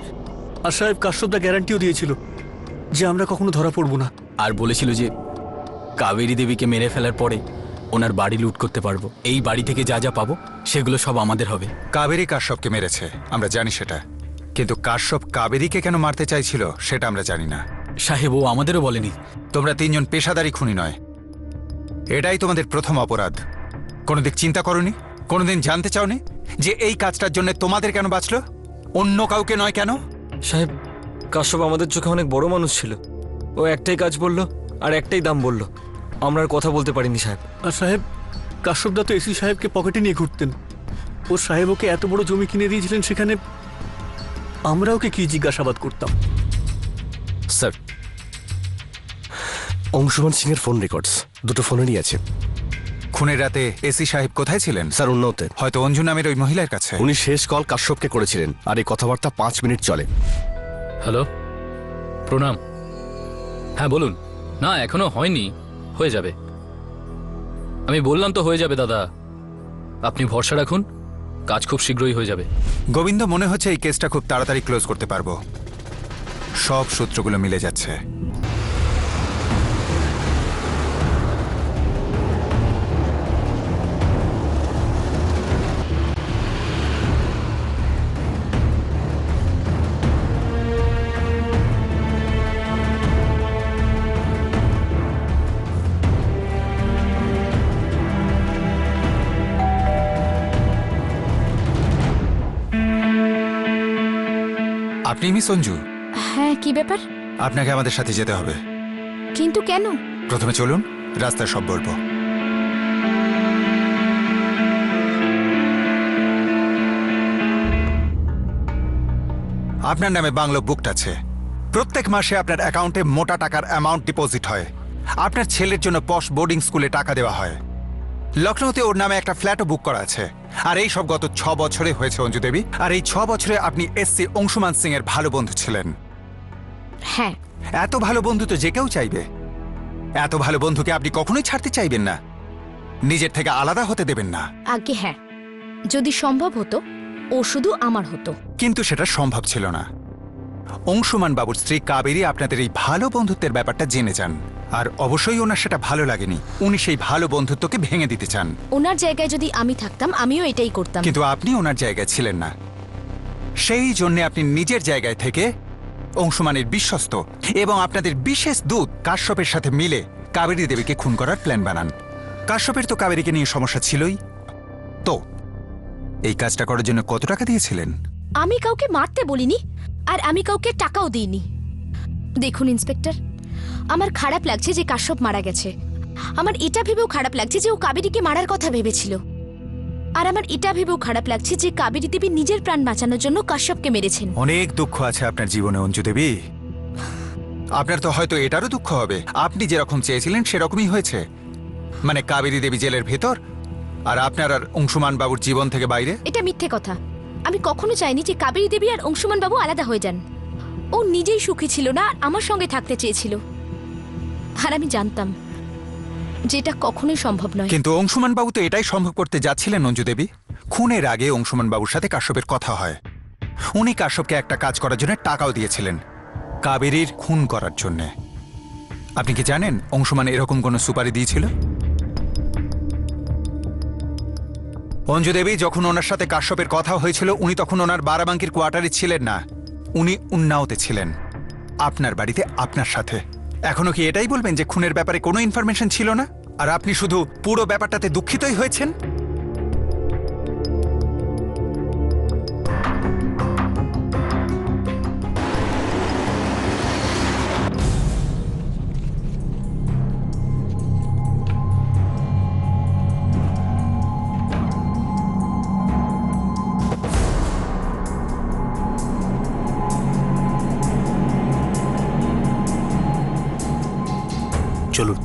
আর সাহেব কাশ্যপদা গ্যারান্টিও দিয়েছিল যে আমরা কখনো ধরা পড়বো না। আর বলেছিল যে কাবেরী দেবীকে মেরে ফেলার পরে ওনার বাড়ি লুট করতে পারবো, এই বাড়ি থেকে যা যা পাবো সেগুলো সব আমাদের হবে। কাবেরী কাশ্যপকে মেরেছে, আমরা জানি সেটা, কিন্তু কাশ্যপ কাবেরীকে কেন মারতে চাইছিল সেটা আমরা জানি না। সাহেব ও আমাদেরও বলেনি। তোমরা 3 জন পেশাদারি খুনি নয়, এটাই তোমাদের প্রথম অপরাধ। কোনোদিন চিন্তা করনি, কোনোদিন জানতে চাওনি যে এই কাজটার জন্য তোমাদের কেন বাঁচলো, অন্য কাউকে নয় কেন? সাহেব কাশ্যপ আমাদের চোখে অনেক বড় মানুষ ছিল, ও একটাই কাজ বললো আর একটাই দাম বললো, আমরা আর কথা বলতে পারিনি সাহেব। আর সাহেব কাশ্যপদা তো এসি সাহেবকে পকেটে নিয়ে ঘুরতেন। ও সাহেব ওকে এত বড় জমি কিনে দিয়েছিলেন, সেখানে আমরা ওকে কি জিজ্ঞাসাবাদ করতাম? স্যার অংশুমান সিং এর ফোন রেকর্ডস দুটো ফোনেরই আছে। খুনের রাতে এসি সাহেব কোথায় ছিলেন? স্যার উন্নতে, হয়তো অঞ্জু নামের ওই মহিলার কাছে। উনি শেষ কল কাশ্যপকে করেছিলেন, আর এই কথাবার্তা 5 মিনিট চলে। হ্যালো, প্রণাম। হ্যাঁ বলুন। না এখনো হয়নি, হয়ে যাবে। আমি বললাম তো হয়ে যাবে দাদা, আপনি ভরসা রাখুন, কাজ খুব শীঘ্রই হয়ে যাবে। গোবিন্দ, মনে হচ্ছে এই কেসটা খুব তাড়াতাড়ি ক্লোজ করতে পারবো। সব সূত্রগুলো মিলে যাচ্ছে। আপনি মিস অঞ্জু? হ্যাঁ, কি ব্যাপার? আপনাকে আমাদের সাথে যেতে হবে। কিন্তু কেন? প্রথমে চলুন, রাস্তায় সব বলবো। আপনার নামে বাংলো বুকড আছে, প্রত্যেক মাসে আপনার অ্যাকাউন্টে মোটা টাকার অ্যামাউন্ট ডিপোজিট হয়। আপনার ছেলের জন্য পশ বোর্ডিং স্কুলে টাকা দেওয়া হয়। লখনৌতে ওর নামে একটা ফ্ল্যাটও বুক করা আছে। আর এই সব গত 6 বছরে হয়েছে অঞ্জু দেবী। আর এই 6 বছরে আপনি এসসি অংশুমান সিং এর ভালো বন্ধু ছিলেন। হ্যাঁ। এত ভালো বন্ধু তো যে কেউ চাইবে। এত ভালো বন্ধুকে আপনি কখনোই ছাড়তে চাইবেন না, নিজের থেকে আলাদা হতে দেবেন না। আগে হ্যাঁ, যদি সম্ভব হতো ও শুধু আমার হতো। কিন্তু সেটা সম্ভব ছিল না। অংশুমান বাবুর স্ত্রী কাবেরী আপনাদের এই ভালো বন্ধুত্বের ব্যাপারটা জেনে যান, আর অবশ্যই ওনার সেটা ভালো লাগেনি। উনি সেই ভালো বন্ধুত্বকে ভেঙে দিতে চান। ওনার জায়গায় যদি আমি থাকতাম আমিও এটাই করতাম। কিন্তু আপনি ওনার জায়গায় ছিলেন না, সেই জন্য আপনি নিজের জায়গায় থেকে অংশুমানের বিশ্বস্ত এবং আপনাদের বিশেষ দূত কাশ্যপের সাথে মিলে কাবেরী দেবীকে খুন করার প্ল্যান বানান। কাশ্যপের তো কাবেরীকে নিয়ে সমস্যা ছিলই। তো এই কাজটা করার জন্য কত টাকা দিয়েছিলেন? আমি কাউকে মারতে বলিনি, আর আমি কাউকে টাকাও দিইনি। দেখুন ইন্সপেক্টর, আমার খারাপ লাগছে যে কাশ্যপ মারা গেছে। আমার এটা ভেবেও খারাপ লাগছে যে ও কাবেরীকে মারার কথা ভেবেছিল। আর আমার এটা ভেবেও খারাপ লাগছে যে কাবেরী দেবী নিজের প্রাণ বাঁচানোর জন্য কাশ্যপকে মেরেছেন। অনেক দুঃখ আছে আপনার জীবনে অঞ্জু দেবী। আপনার তো হয়তো এটারও দুঃখ হবে, আপনি যেরকম চেয়েছিলেন সেরকমই হয়েছে। মানে কাবেরী দেবী জেলের ভেতর, আর আপনার আর অংশুমান বাবুর জীবন থেকে বাইরে। এটা মিথ্যে কথা। আমি কখনো চাইনি যে কাবেরী দেবী আর অংশুমান বাবু আলাদা হয়ে যান। ও নিজেই সুখী ছিল না আর আমার সঙ্গে থাকতে চেয়েছিল। আর আমি জানতাম যে এটা কখনোই সম্ভব নয়। কিন্তু অংশুমান বাবু তো এটাই সম্ভব করতে যাচ্ছিলেন অঞ্জু দেবী। খুনের আগে অংশুমান বাবুর সাথে কাশ্যপের কথা হয়। উনি কাশ্যপকে একটা কাজ করার জন্য টাকাও দিয়েছিলেন, কাবেরীর খুন করার জন্য। আপনি কি জানেন অংশুমান এরকম কোনো সুপারি দিয়েছিল? অঞ্জু দেবী, যখন ওনার সাথে কাশ্যপের কথা হয়েছিল উনি তখন ওনার বারাবাঙ্কির কোয়ার্টারে ছিলেন না, উনি উন্নাওতে ছিলেন, আপনার বাড়িতে আপনার সাথে। এখনো কি এটাই বলবেন যে খুনের ব্যাপারে কোনো ইনফরমেশন ছিল না আর আপনি শুধু পুরো ব্যাপারটাতে দুঃখিতই হয়েছেন? চলুন।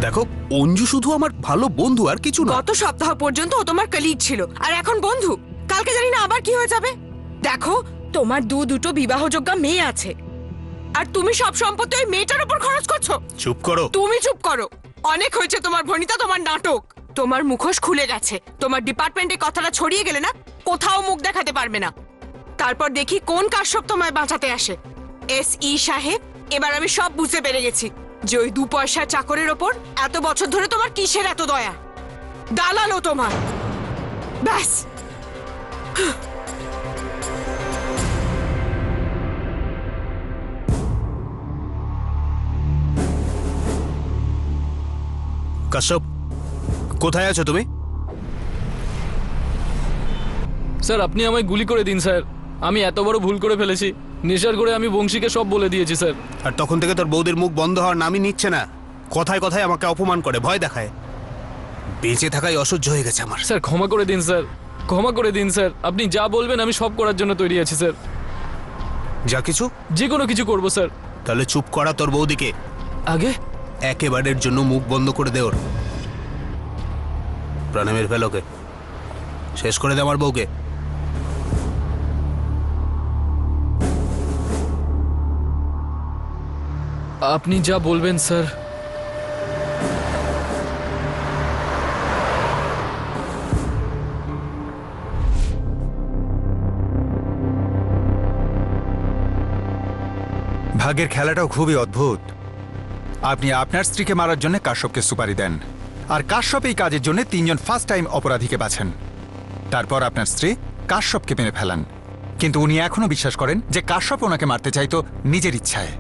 দেখো, অঞ্জু শুধু আমার ভালো বন্ধু আর কিছু না। গত সপ্তাহ পর্যন্ত ও তোমার কলিগ ছিল আর এখন বন্ধু। কালকে জানি না আবার কি হয়ে যাবে। দেখো, তোমার দুটো বিবাহযোগ্য মেয়ে আছে আর তুমি সব সম্পত্তি ওই মেয়েটার উপর খরচ করছো। চুপ করো। তুমি চুপ করো। অনেক হয়েছে তোমার ভনিতা, তোমার নাটক। তোমার মুখোশ খুলে গেছে। তোমার ডিপার্টমেন্টে কথাটা ছড়িয়ে গেলে না কোথাও মুখ দেখাতে পারবে না। তারপর দেখি কোন কাশ্যপ তোমায় বাঁচাতে আসে। SE সাহেব, এবার আমি সব বুঝতে পেরে গেছি যে ওই 2 পয়সার চাকরের ওপর এত বছর ধরে তোমার কিসের এত দয়া। দালালো তোমার। ব্যাস। কাশ্যপ, কোথায় আছো তুমি? স্যার আপনি আমায় গুলি করে দিন স্যার। আমি এত বড় ভুল করে ফেলেছি। নেশার করে আমি বংশীকে সব বলে দিয়েছি স্যার। আর তখন থেকে তোর বৌদির মুখ বন্ধ হওয়ার নামই নিচ্ছে না। কথায় কথায় আমাকে অপমান করে, ভয় দেখায়। বেঁচে থাকাই অসহ্য হয়ে গেছে আমার। স্যার ক্ষমা করে দিন স্যার, ক্ষমা করে দিন স্যার। আপনি যা বলবেন আমি সব করার জন্য তৈরি আছি স্যার। যা কিছু? যে কোনো কিছু করবো স্যার। তাহলে চুপ করা তোর বৌদিকে। আগে একেবারের জন্য মুখ বন্ধ করে দে ওর। প্রাণামের ফেলোকে শেষ করে দে আমার বউকে। আপনি যা বলবেন স্যার। ভাগ্যের খেলাটাও খুবই অদ্ভুত। আপনি আপনার স্ত্রীকে মারার জন্য কাশ্যপকে সুপারি দেন, আর কাশ্যপ এই কাজের জন্য 3 জন ফার্স্ট টাইম অপরাধীকে বাছেন। তারপর আপনার স্ত্রী কাশ্যপকে মেরে ফেলান, কিন্তু উনি এখনো বিশ্বাস করেন যে কাশ্যপ ওনাকে মারতে চাইতো নিজের ইচ্ছায়।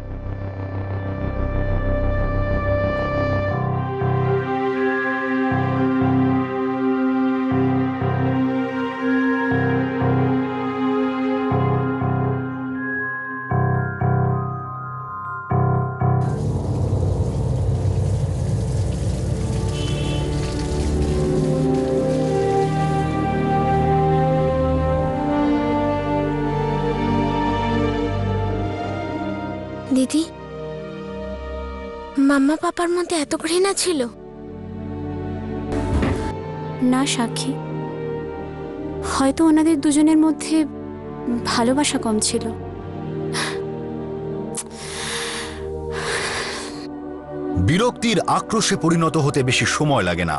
দিদি, মাম্মা পাপার মধ্যে এত ঘৃণা ছিল? না সাক্ষী, হয়তো ওনাদের দুজনের মধ্যে ভালোবাসা কম ছিল। বিরক্তির আক্রোশে পরিণত হতে বেশি সময় লাগে না।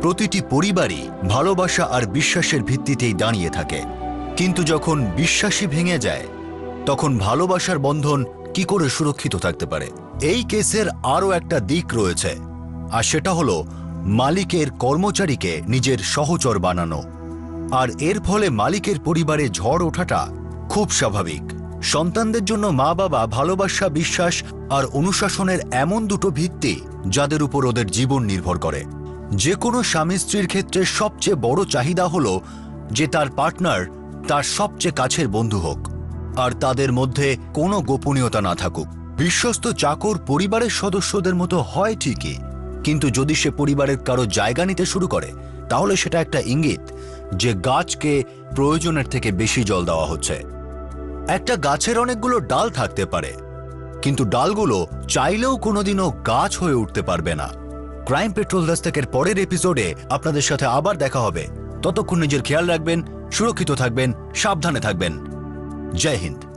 প্রতিটি পরিবারই ভালোবাসা আর বিশ্বাসের ভিত্তিতেই দাঁড়িয়ে থাকে, কিন্তু যখন বিশ্বাসই ভেঙে যায় তখন ভালোবাসার বন্ধন কি করে সুরক্ষিত থাকতে পারে? এই কেসের আরও একটা দিক রয়েছে, আর সেটা হলো মালিকের কর্মচারীকে নিজের সহচর বানানো। আর এর ফলে মালিকের পরিবারে ঝড় ওঠাটা খুব স্বাভাবিক। সন্তানদের জন্য মা বাবা ভালোবাসা, বিশ্বাস আর অনুশাসনের এমন দুটো ভিত্তি যাদের উপর ওদের জীবন নির্ভর করে। যে কোনো স্বামী স্ত্রীর ক্ষেত্রে সবচেয়ে বড় চাহিদা হলো যে তার পার্টনার তার সবচেয়ে কাছের বন্ধু হোক, আর তাদের মধ্যে কোনো গোপনীয়তা না থাকুক। বিশ্বস্ত চাকর পরিবারের সদস্যদের মতো হয় ঠিকই, কিন্তু যদি সে পরিবারের কারো জায়গা নিতে শুরু করে তাহলে সেটা একটা ইঙ্গিত যে গাছকে প্রয়োজনের থেকে বেশি জল দেওয়া হচ্ছে। একটা গাছের অনেকগুলো ডাল থাকতে পারে, কিন্তু ডালগুলো চাইলেও কোনোদিনও গাছ হয়ে উঠতে পারবে না। ক্রাইম পেট্রোল দস্তকের পরের এপিসোডে আপনাদের সাথে আবার দেখা হবে। ততক্ষণ নিজের খেয়াল রাখবেন, সুরক্ষিত থাকবেন, সাবধানে থাকবেন। জয় হিন্দ।